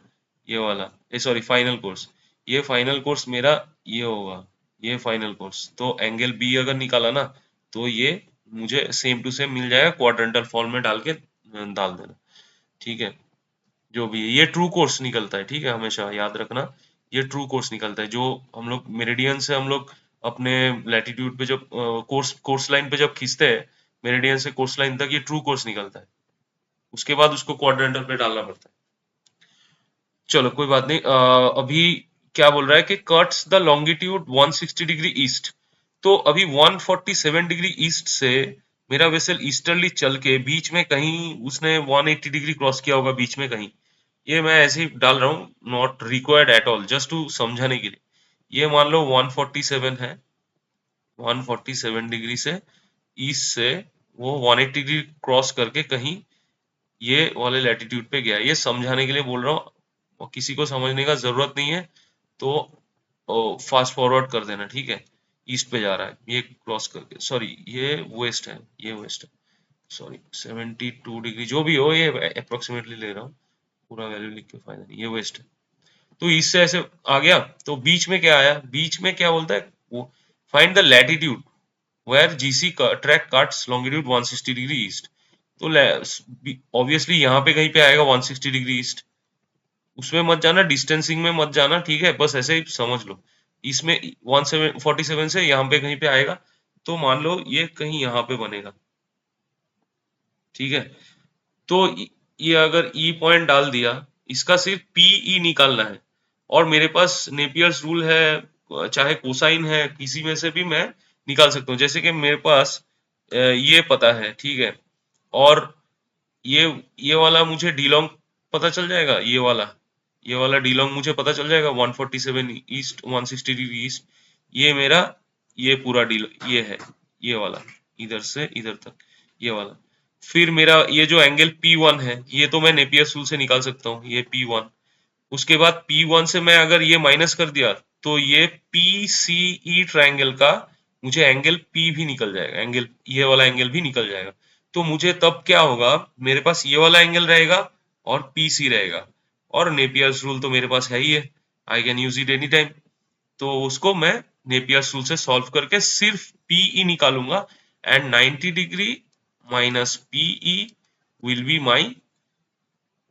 ये वाला, सॉरी फाइनल कोर्स, ये फाइनल कोर्स मेरा ये होगा, ये फाइनल कोर्स। तो एंगल बी अगर निकाला ना, तो ये मुझे सेम टू सेम मिल जाएगा, क्वाड्रेंटल फॉर्म में डाल के डाल देना। ठीक है, जो भी है ये ट्रू कोर्स निकलता है। ठीक है, हमेशा याद रखना, ये ट्रू कोर्स निकलता है। जो हम लोग मेरिडियन से हम लोग अपने लैटिट्यूड पे जब कोर्स कोर्स लाइन पे जब खींचते हैं, मेरिडियन से कोर्स लाइन तक ये ट्रू कोर्स निकलता है, उसके बाद उसको क्वाड्रेंटल पे डालना पड़ता है। चलो कोई बात नहीं। अभी क्या बोल रहा है कि cuts the longitude 160 degree east. तो अभी 147 डिग्री ईस्ट से मेरा वेसल ईस्टर्ली चल के बीच में कहीं उसने 180 डिग्री क्रॉस किया होगा बीच में कहीं। ये मैं ऐसे ही डाल रहा हूँ, not required at all, just to समझाने के लिए। ये मान लो 147 है, 147 डिग्री से ईस्ट से वो 180 डिग्री क्रॉस करके कहीं ये वाले लैटिट्यूड पे गया। ये समझाने के लिए बोल रहा हूँ, और किसी को समझने का जरूरत नहीं है तो फास्ट फॉरवर्ड कर देना, ठीक है। ईस्ट पे जा रहा है ये क्रॉस करके, सॉरी ये वेस्ट है, ये वेस्ट है, सॉरी 72 डिग्री जो भी हो, ये अप्रोक्सीमेटली ले रहा हूँ, पूरा वैल्यू लिख के फायदा नहीं, ये वेस्ट है। तो ईस्ट से ऐसे आ गया, तो बीच में क्या आया, बीच में क्या बोलता है वो, find the latitude where GC track cuts longitude 160 degree east. तो ऑब्वियसली यहाँ पे कहीं पे आएगा 160 डिग्री ईस्ट, उसमें मत जाना, डिस्टेंसिंग में मत जाना, ठीक है, बस ऐसे ही समझ लो। इसमें 147 से यहाँ पे कहीं पे आएगा, तो मान लो ये कहीं यहाँ पे बनेगा, ठीक है। तो ये अगर ई पॉइंट डाल दिया, इसका सिर्फ पीई निकालना है, और मेरे पास नेपियर्स रूल है, चाहे कोसाइन है, किसी में से भी मैं निकाल सकता हूँ। जैसे कि मेरे पास ये पता है, ठीक है, और ये ये वाला मुझे डीलोंग पता चल जाएगा, ये वाला डीलोंग मुझे पता चल जाएगा 147 ईस्ट 160 डिग्री ईस्ट। ये मेरा, ये पूरा डील ये है, ये वाला इधर से इधर तक, ये वाला। फिर मेरा ये जो एंगल P1 है, ये तो मैं नेपियर रूल से निकाल सकता हूँ, ये P1। उसके बाद P1 से मैं अगर ये माइनस कर दिया, तो ये PCE ट्रायंगल का मुझे एंगल P भी निकल जाएगा, एंगल ये वाला एंगल भी निकल जाएगा। तो मुझे तब क्या होगा, मेरे पास ये वाला एंगल रहेगा और PC रहेगा, और नेपियर्स रूल तो मेरे पास है ही है, I can use it any time. तो उसको मैं नेपियर्स रूल से सॉल्व करके सिर्फ PE निकालूंगा, and 90 degree minus PE will be my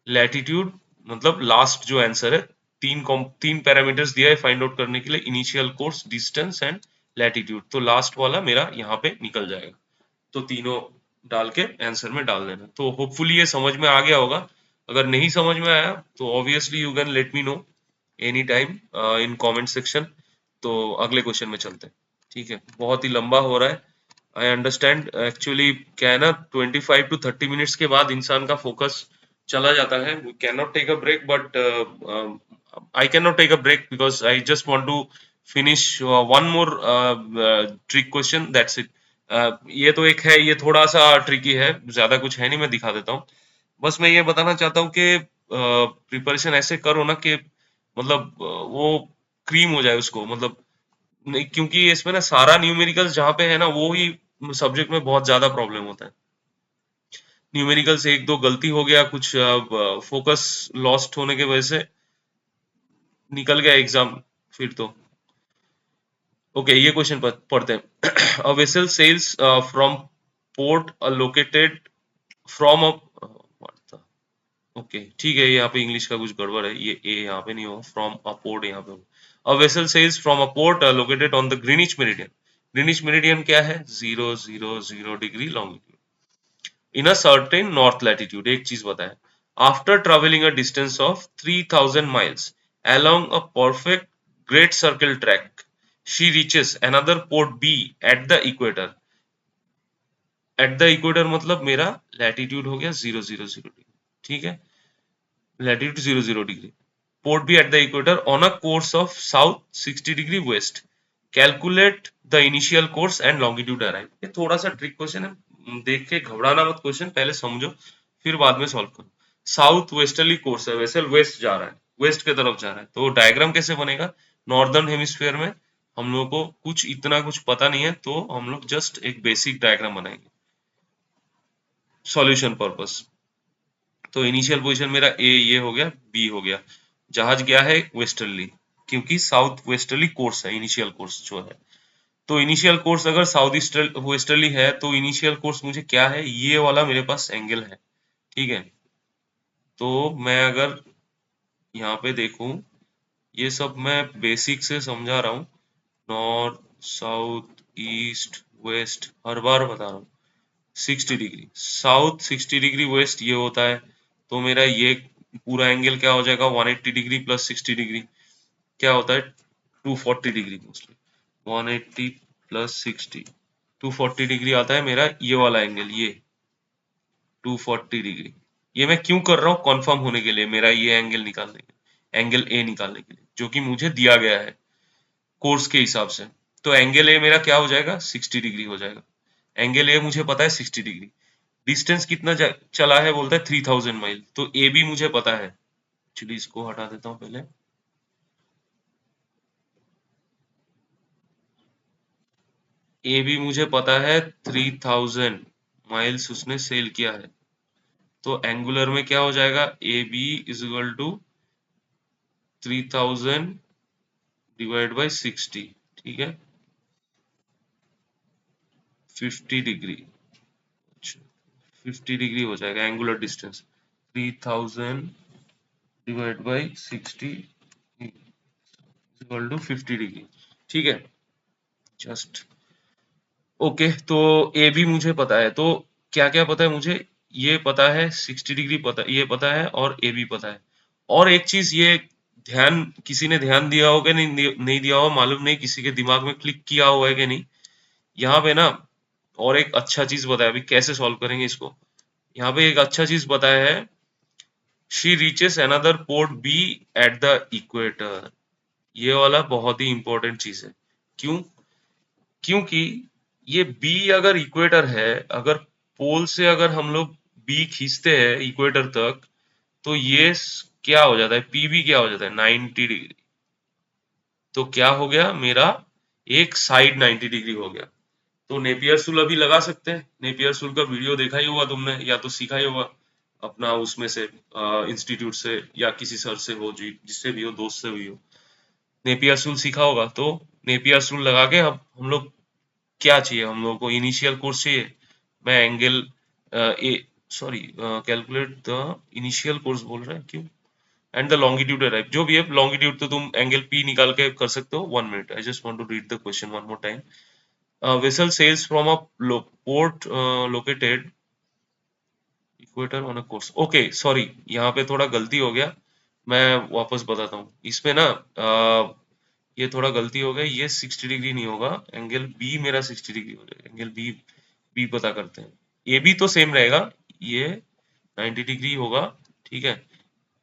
latitude, मतलब लास्ट जो आंसर है। तीन पैरामीटर्स दिया है फाइंड आउट करने के लिए, initial course, distance and latitude, तो लास्ट वाला मेरा यहाँ पे निकल जाएगा। तो तीनों डाल के आंसर में डाल देना। तो होपफुली ये समझ में आ गया होगा। अगर नहीं समझ में आया तो obviously you can let me know any time in comment section. तो अगले क्वेश्चन में चलते हैं, ठीक है, बहुत ही लंबा हो रहा है, आई अंडरस्टैंड। एक्चुअली क्या है ना, 25 to 30 मिनट्स के बाद इंसान का फोकस चला जाता है। We can not take a break, but I can not take a break because I just want to finish one more trick question, that's it. ये तो एक है, ये थोड़ा सा ट्रिकी है, ज्यादा कुछ है नहीं, मैं दिखा देता हूँ। बस मैं ये बताना चाहता हूँ कि प्रिपरेशन ऐसे करो ना कि मतलब वो क्रीम हो जाए उसको, मतलब नहीं, क्योंकि इसमें ना सारा न्यूमेरिकल्स जहाँ पे है ना, वो ही सब्जेक्ट में बहुत ज्यादा प्रॉब्लम होता है। न्यूमेरिकल से एक दो गलती हो गया, कुछ फोकस लॉस्ट होने की वजह से निकल गया एग्जाम, फिर तो ओके। ये क्वेश्चन पढ़ते हैं। A vessel sails from port located from a, okay ठीक है, यहाँ पे इंग्लिश का कुछ गड़बड़ है, ये ए यहाँ पे नहीं होगा, फ्रॉम अ पोर्ट यहाँ पे होगा। A vessel sails from a port located on the Greenwich meridian. Greenwich meridian क्या है, 000 degree longitude in a certain north latitude. एक चीज बताएं, after travelling a distance of 3000 miles along a perfect great circle track, she reaches another port B at the equator। At the equator मतलब मेरा लैटिट्यूड हो गया 000 डिग्री, ठीक है, latitude 000 degree. Port B at the equator on a course of south 60 degree west. Calculate the initial course and longitude arrive. ये थोड़ा सा ट्रिक क्वेश्चन है, देख के घबराना मत, क्वेश्चन पहले समझो फिर बाद में सॉल्व करो। साउथ वेस्टर्ली कोर्स है, वेसल वेस्ट जा रहा है, वेस्ट की तरफ जा रहा है, तो डायग्राम कैसे बनेगा, नॉर्दर्न हेमिस्फीयर में हम लोग को कुछ इतना कुछ पता नहीं है, तो हम लोग जस्ट एक बेसिक डायग्राम बनाएंगे सॉल्यूशन पर्पस। तो इनिशियल पोजीशन मेरा ए ये हो गया, बी हो गया, जहाज गया है वेस्टर्ली, क्योंकि साउथ वेस्टर्ली कोर्स है इनिशियल कोर्स जो है। तो इनिशियल कोर्स अगर साउथ ईस्टर्ली वेस्टर्ली है, तो इनिशियल कोर्स मुझे क्या है, ये वाला मेरे पास एंगल है, ठीक है। तो मैं अगर यहाँ पे देखूं, ये सब मैं बेसिक से समझा रहा हूँ, नॉर्थ साउथ ईस्ट वेस्ट हर बार बता रहा हूँ। 60 डिग्री साउथ, 60 डिग्री वेस्ट ये होता है, तो मेरा ये पूरा एंगल क्या हो जाएगा, 180 डिग्री प्लस 60 डिग्री क्या होता है, 240 डिग्री मोस्टली, 180 प्लस 60 240 डिग्री आता है मेरा ये वाला एंगल, ये 240 डिग्री। ये मैं क्यों कर रहा हूँ, कॉन्फर्म होने के लिए, मेरा ये एंगल निकालने के लिए, एंगल ए निकालने के लिए, जो कि मुझे दिया गया है कोर्स के हिसाब से। तो एंगल ए मेरा क्या हो जाएगा, 60 डिग्री हो जाएगा। एंगल ए मुझे पता है 60 डिग्री, डिस्टेंस कितना चला है बोलता है 3000 माइल, तो ए बी मुझे पता है। एक्चुअली इसको हटा देता हूँ पहले। ए बी मुझे पता है 3000 माइल्स उसने सेल किया है, तो एंगुलर में क्या हो जाएगा, A B is equal to 3000 divide by 60, ठीक है, 50 डिग्री। अच्छा, 50 डिग्री हो जाएगा angular distance, 3000 divide by 60 equal to 50 degree, ठीक है। जस्ट ओके, तो ए भी मुझे पता है, तो क्या क्या पता है मुझे, ये पता है 60 डिग्री पता, ये पता है, और ए भी पता है। और एक चीज ये ध्यान, किसी ने ध्यान दिया हो कि नहीं दिया हो मालूम नहीं, किसी के दिमाग में क्लिक किया हुआ है कि नहीं, यहाँ पे ना और एक अच्छा चीज बताया, अभी कैसे सॉल्व करेंगे इसको। यहाँ पे एक अच्छा चीज बताया है, she reaches another port B at the equator. ये वाला बहुत ही इंपॉर्टेंट चीज है। क्यों? क्योंकि ये बी अगर इक्वेटर है, अगर पोल से अगर हम लोग बी खींचते हैं इक्वेटर तक, तो ये क्या हो जाता है, पीबी क्या हो जाता है 90 डिग्री। तो क्या हो गया मेरा, एक साइड 90 डिग्री हो गया। तो नेपियर सूल अभी लगा सकते हैं, नेपियर सूल का वीडियो देखा ही होगा तुमने, या तो सीखा ही होगा अपना उसमें से, इंस्टीट्यूट से या किसी सर से हो, जी जिससे भी हो, दोस्त से भी हो, नेपियर सूल सीखा होगा। तो नेपियर सूल लगा के अब हम लोग, क्या चाहिए हम लोगों को, इनिशियल कोर्स चाहिए। मैं angle A sorry calculate the initial course बोल रहा है क्यों, एंड द लॉन्गिट्यूड अराइव, जो भी है लॉन्गिट्यूड, तो तुम एंगल पी निकाल के कर सकते हो। 1 minute, I just want to read the question one more time. Vessel sails from a port located equator on a course. Okay sorry, यहाँ पे थोड़ा गलती हो गया, मैं वापस बताता हूँ इसमें ना, ये थोड़ा गलती हो गई, ये 60 डिग्री नहीं होगा, एंगल बी मेरा 60 डिग्री हो जाएगा। एंगल बी, बी पता करते हैं, ए बी तो सेम रहेगा, ये 90 डिग्री होगा, ठीक है।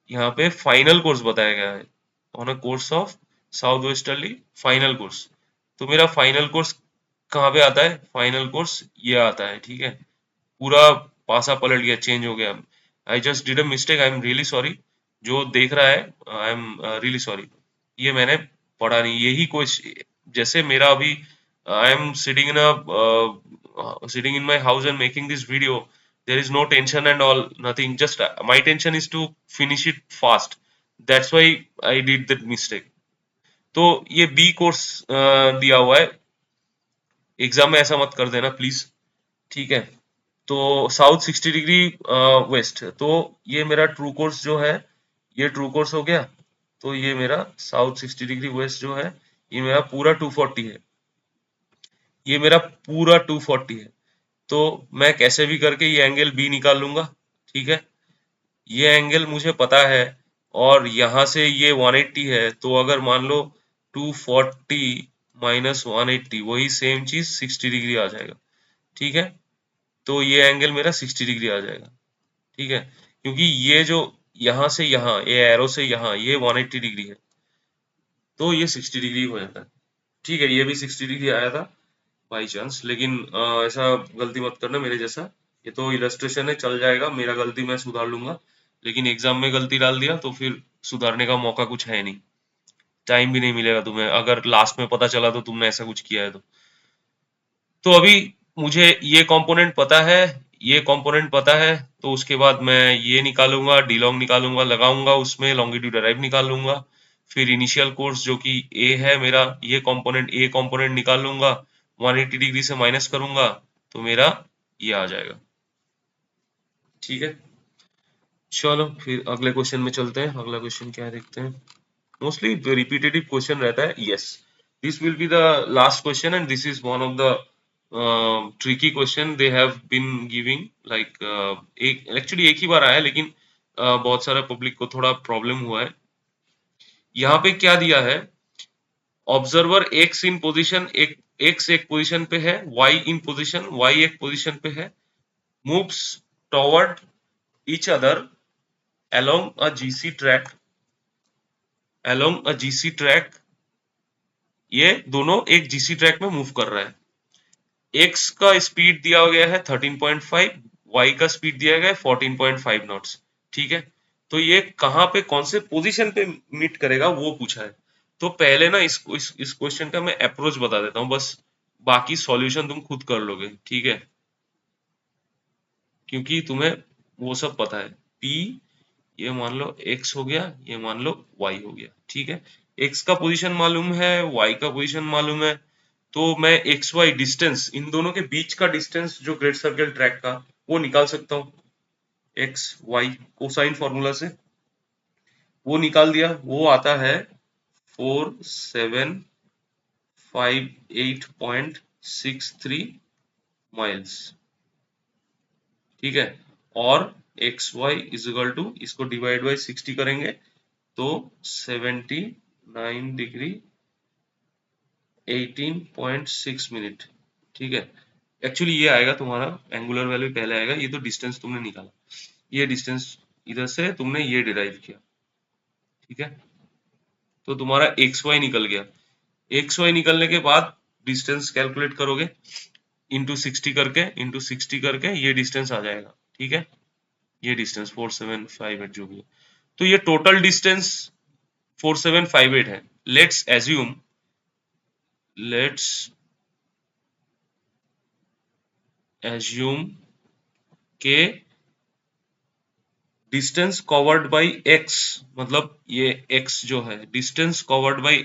यहाँ पे फाइनल कोर्स बताया गया है, on a course of south westerly final course. तो मेरा फाइनल कोर्स कहाँ पे आता है, फाइनल कोर्स ये आता है, ठीक है। पूरा पासा पलट गया, चेंज हो गया। I just did a mistake, I am really sorry. जो देख रहा है, आई एम रियली सॉरी, ये मैंने पढ़ा नहीं, यही कुछ, जैसे मेरा अभी I am sitting in my house and making this video, there is no tension and all, nothing, just my tension is to finish it fast, that's why I did that mistake. तो ये बी कोर्स दिया हुआ है, एग्जाम में ऐसा मत कर देना प्लीज, ठीक है। तो साउथ 60 डिग्री वेस्ट, तो ये मेरा ट्रू कोर्स जो है, ये ट्रू कोर्स हो गया। तो ये मेरा साउथ 60 डिग्री वेस्ट जो है, ये मेरा पूरा 240 है, ये मेरा पूरा 240 है। तो मैं कैसे भी करके ये एंगल बी निकाल लूंगा, ठीक है। ये एंगल मुझे पता है, और यहाँ से ये 180 है, तो अगर मान लो 240 माइनस 180, वही सेम चीज 60 डिग्री आ जाएगा, ठीक है। तो ये एंगल मेरा 60 डिग्री आ जाएगा, ठीक है। क्योंकि ये जो यहाँ से यहाँ, ये एरो से यहाँ, ये 180 डिग्री है, तो ये 60 डिग्री हो जाता है, ठीक है। ये भी 60 डिग्री आया था बाई चांस, लेकिन ऐसा गलती मत करना मेरे जैसा, ये तो इलस्ट्रेशन है, चल जाएगा, मेरा गलती मैं सुधार लूंगा। लेकिन एग्जाम में गलती डाल दिया तो फिर सुधारने का मौका कुछ है नहीं, टाइम भी नहीं मिलेगा तुम्हें, अगर लास्ट में पता चला तो तुमने ऐसा कुछ किया है तो अभी मुझे ये कंपोनेंट पता है, ये कंपोनेंट पता है, तो उसके बाद मैं ये निकालूंगा, डी लॉन्ग निकालूंगा, लगाऊंगा उसमें लॉन्गिट्यूड अराइव निकाल लूंगा, फिर इनिशियल कोर्स जो कि ए है मेरा, ये कंपोनेंट, ए कंपोनेंट निकाल लूंगा, 180 डिग्री से माइनस करूंगा, तो मेरा ये आ जाएगा, ठीक है। चलो फिर अगले क्वेश्चन में चलते हैं, अगला क्वेश्चन क्या है देखते हैं। मोस्टली रिपीटेटिव क्वेश्चन रहता है, yes, this will be the last question and this is one of the tricky question they have been giving, like एक एक्चुअली एक ही बार आया है, लेकिन बहुत सारा पब्लिक को थोड़ा प्रॉब्लम हुआ है। यहाँ पे क्या दिया है, ऑब्जर्वर एक्स इन पोजीशन, एक एक्स एक पोजीशन पे है, वाई इन पोजीशन, वाई एक पोजीशन पे है, moves toward each other along a GC track, along a GC track, ये दोनों एक जीसी ट्रैक में मूव कर रहा है। एक्स का स्पीड दिया गया है 13.5, वाई का स्पीड दिया गया है 14.5 नॉट्स। ठीक है, तो ये कहाँ पे कौन से पोजीशन पे मीट करेगा वो पूछा है। तो पहले ना इस क्वेश्चन का मैं अप्रोच बता देता हूँ बस, बाकी सॉल्यूशन तुम खुद कर लोगे। ठीक है, क्योंकि तुम्हें वो सब पता है। P, ये मान लो x हो गया, ये मान लो y हो गया। ठीक है, x का पोजीशन मालूम है, y का पोजीशन मालूम है, तो मैं एक्स वाई डिस्टेंस, इन दोनों के बीच का डिस्टेंस जो ग्रेट सर्कल ट्रैक का, वो निकाल सकता हूँ एक्स वाई कोसाइन फॉर्मूला से। वो निकाल दिया, वो आता है 4758.63 माइल्स। ठीक है, और X Y is equal to, इसको डिवाइड बाई 60 करेंगे तो 79 डिग्री 18.6 मिनट। ठीक है, एक्चुअली ये आएगा तुम्हारा एंगुलर वैल्यू पहले आएगा, ये तो डिस्टेंस तुमने निकाला, ये डिस्टेंस इधर से तुमने ये डिराइव किया। ठीक है, तो तुम्हारा एक्स वाई निकल गया। एक्स वाई निकलने के बाद डिस्टेंस कैलकुलेट करोगे, इंटू 60 करके ये डिस्टेंस आ जाएगा। ठीक है, ये डिस्टेंस 4758 जो भी है, तो ये टोटल डिस्टेंस 4758 है। लेट्स एज्यूम के डिस्टेंस कवर्ड बाई एक्स, मतलब ये एक्स जो है, distance covered by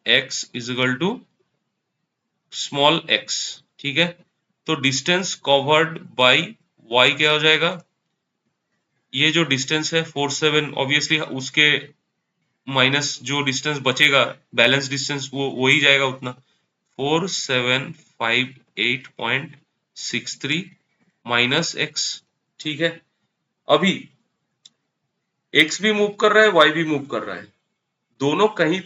X is equal to small X. ठीक है, तो डिस्टेंस कवर्ड बाई वाई क्या हो जाएगा, ये जो डिस्टेंस है 47, ऑब्वियसली उसके माइनस जो डिस्टेंस बचेगा, बैलेंस डिस्टेंस, वो वही जाएगा उतना, 4758.63 माइनस एक्स। ठीक है, अभी एक्स भी मूव कर रहा है, वाई भी मूव कर रहा है, दोनों कहीं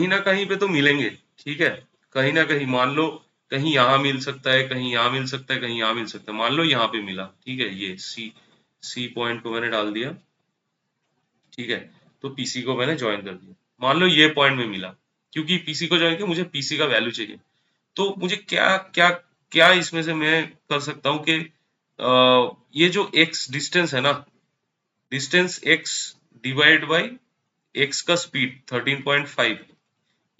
ना कहीं पे तो मिलेंगे। ठीक है, कहीं ना कहीं मान लो, कहीं यहाँ मिल सकता है, कहीं यहाँ मिल सकता है, कहीं यहाँ मिल सकता है, मान लो यहाँ पे मिला। ठीक है, ये सी पॉइंट को मैंने डाल दिया। ठीक है, तो पीसी को मैंने ज्वाइन कर दिया, मान लो ये पॉइंट में मिला, क्योंकि पीसी को ज्वाइन किया, मुझे पीसी का वैल्यू चाहिए। तो मुझे क्या क्या क्या इसमें से मैं कर सकता हूँ कि ये जो एक्स डिस्टेंस है ना, distance X divide by X का स्पीड 13.5,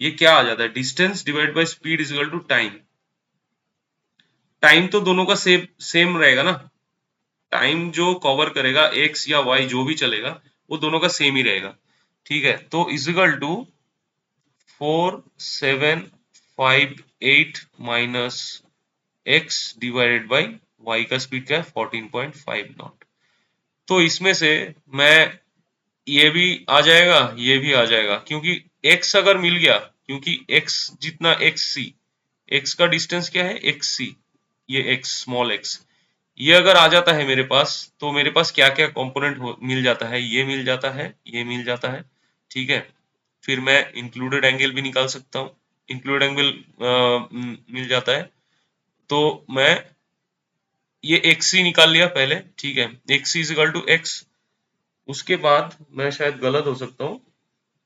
ये क्या आ जाता है, distance divide by speed is equal to time. Time तो दोनों का सेम सेम रहेगा ना, टाइम जो कवर करेगा एक्स या वाई जो भी चलेगा, वो दोनों का सेम ही रहेगा। ठीक है, तो is equal to 4758 minus X divided by Y का स्पीड क्या है 14.5 नॉट। तो इसमें से मैं, ये भी आ जाएगा, ये भी आ जाएगा, क्योंकि x अगर मिल गया, क्योंकि x जितना x का डिस्टेंस क्या है एक्स सी, ये x स्मॉल x, ये अगर आ जाता है मेरे पास, तो मेरे पास क्या क्या कंपोनेंट मिल जाता है, ये मिल जाता है, ये मिल जाता है। ठीक है, फिर मैं इंक्लूडेड एंगल भी निकाल सकता हूँ, इंक्लूडेड एंगल मिल जाता है, तो मैं ये एक्स सी निकाल लिया पहले। ठीक है, X C is equal to X, उसके बाद मैं शायद गलत हो सकता हूँ,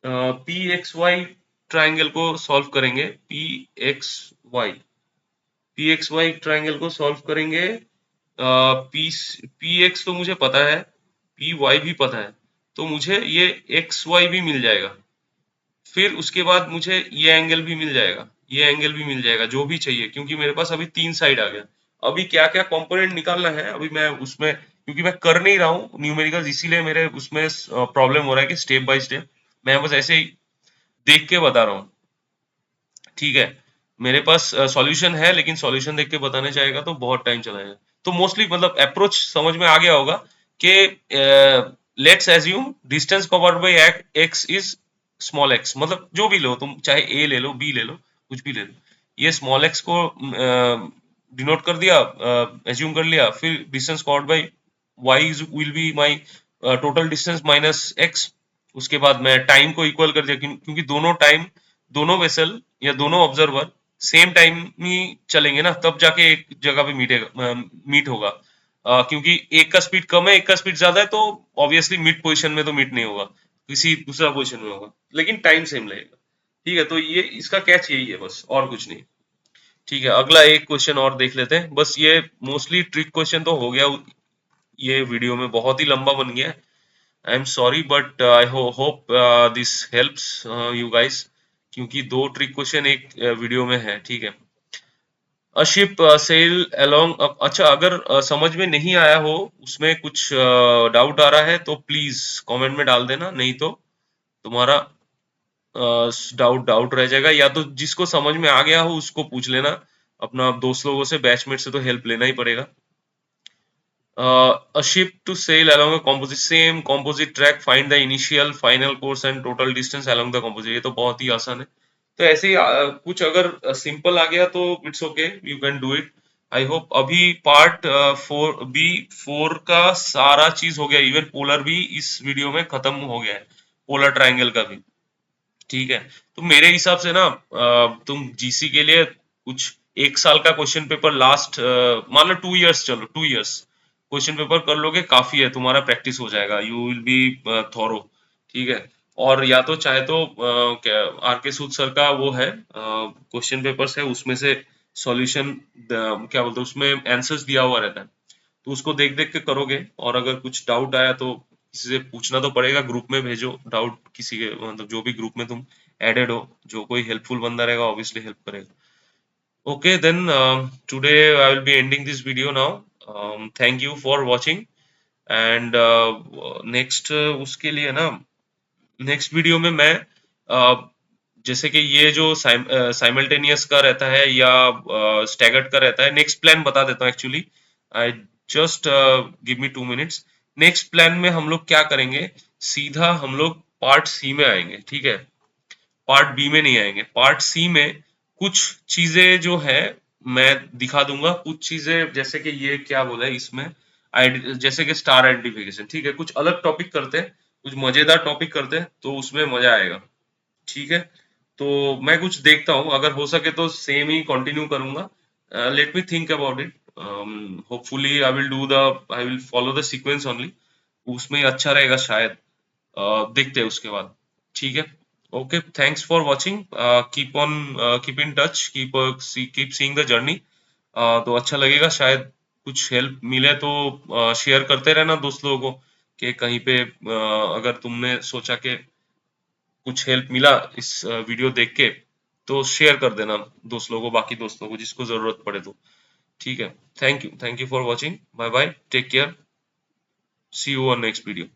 पी एक्स वाई ट्राइंगल को सॉल्व करेंगे, पी एक्स वाई ट्राइंगल को सॉल्व करेंगे, पी पी एक्स तो मुझे पता है, पी वाई भी पता है, तो मुझे ये एक्स वाई भी मिल जाएगा। फिर उसके बाद मुझे ये एंगल भी मिल जाएगा, ये एंगल भी मिल जाएगा, जो भी चाहिए, क्योंकि मेरे पास अभी तीन साइड आ गया। अभी क्या क्या कंपोनेंट निकालना है, अभी मैं उसमें, क्योंकि मैं कर नहीं रहा हूँ न्यूमेरिकल, इसीलिए मेरे उसमें प्रॉब्लम हो रहा है कि स्टेप बाय स्टेप मैं बस ऐसे ही देख के बता रहा हूँ। ठीक है, मेरे पास सॉल्यूशन है, लेकिन सॉल्यूशन देख के बताने चाहेगा तो बहुत टाइम चला जाएगा। तो मोस्टली मतलब अप्रोच समझ में आ गया होगा कि let's assume distance covered bye x is small x, मतलब जो भी लो तुम, चाहे ए ले लो, बी ले लो, कुछ भी ले लो, ये स्मॉल एक्स को डिनोट कर दिया, एज्यूम कर लिया, फिर distance covered by Y will be my total distance minus X. उसके बाद मैं टाइम को इक्वल कर दिया, क्योंकि दोनों टाइम, दोनों वेसल या दोनों ऑब्जर्वर सेम टाइम ही चलेंगे ना, तब जाके एक जगह पे मीट होगा। क्योंकि एक का स्पीड कम है, एक का स्पीड ज्यादा है, तो ऑब्वियसली मिड पोजीशन में तो मीट नहीं होगा, किसी दूसरा पोजीशन में होगा, लेकिन टाइम सेम लगेगा। ठीक है, तो ये इसका कैच यही है बस, और कुछ नहीं। ठीक है, अगला एक क्वेश्चन और देख लेते हैं, बस ये मोस्टली ट्रिक क्वेश्चन तो हो गया। ये वीडियो में बहुत ही लंबा बन गया है। I am sorry, but I hope this helps you guys, क्योंकि दो ट्रिक क्वेश्चन एक वीडियो में है। ठीक है, अ शिप सेल अलोंग। अच्छा, अगर समझ में नहीं आया हो, उसमें कुछ डाउट आ रहा है, तो प्लीज कमेंट में डाल देना, नहीं तो तुम्हारा डाउट डाउट रह जाएगा। या तो जिसको समझ में आ गया हो उसको पूछ लेना, अपना दोस्त लोगों से, बैचमेट से तो हेल्प लेना ही पड़ेगा। A ship to sail along a composite same composite track, find the initial final course and total distance along the composite। ये तो बहुत ही आसान है। तो ऐसे ही कुछ अगर सिंपल आ गया तो it's okay, you can do it. I hope अभी पार्ट 4 का सारा चीज हो गया, इवन पोलर भी इस वीडियो में खत्म हो गया है, पोलर ट्रायंगल का भी। ठीक है, तो मेरे हिसाब से ना तुम जीसी के लिए कुछ एक साल का क्वेश्चन पेपर लास्ट, मान लो 2 इयर्स, चलो 2 इयर्स क्वेश्चन पेपर कर लोगे, काफी है, तुम्हारा प्रैक्टिस हो जाएगा, यू विल बी थॉरो। ठीक है, और या तो चाहे तो क्या, आर के सूद सर का वो है क्वेश्चन पेपर्स है, उसमें से सॉल्यूशन क्या बोलते हैं, उसमें आंसर्स दिया हुआ रहता है, तो उसको देख देख के करोगे। और अगर कुछ डाउट आया तो किसी से पूछना तो पड़ेगा, ग्रुप में भेजो डाउट किसी के, मतलब जो भी ग्रुप में तुम एडेड हो, जो कोई हेल्पफुल बंदा रहेगा ऑब्वियसली हेल्प करेगा। Okay then, today I will be ending this video now. Thank you for watching, and next उसके लिए ना, नेक्स्ट वीडियो में मैं जैसे कि ये जो साइमल्टेनियस का रहता है या स्टैगर्ड का रहता है, नेक्स्ट प्लान बता देता हूँ actually. I just give me 2 minutes. Next plan में हम लोग क्या करेंगे, सीधा हम लोग पार्ट सी में आएंगे। ठीक है, पार्ट बी में नहीं आएंगे, पार्ट सी में कुछ चीजें जो है मैं दिखा दूंगा, कुछ चीजें जैसे कि ये क्या बोला है इसमें, जैसे कि स्टार आइडेंटिफिकेशन। ठीक है, कुछ अलग टॉपिक करते हैं, कुछ मजेदार टॉपिक करते हैं, तो उसमें मजा आएगा। ठीक है, तो मैं कुछ देखता हूँ, अगर हो सके तो सेम ही कंटिन्यू करूंगा। Let me think about it. Hopefully I will follow the sequence only, उसमें ही अच्छा रहेगा शायद। देखते हैं उसके बाद। ठीक है, okay, thanks for watching, keep on, keep in touch, keep seeing the journey. तो अच्छा लगेगा शायद, कुछ हेल्प मिले तो शेयर करते रहना दोस्त लोगों को, कि कहीं पे अगर तुमने सोचा कि कुछ हेल्प मिला इस वीडियो देख के, तो शेयर कर देना दोस्त लोगों को, बाकी दोस्तों को जिसको जरूरत पड़े तो। ठीक है, thank you for watching, bye bye, take care, see you on next video.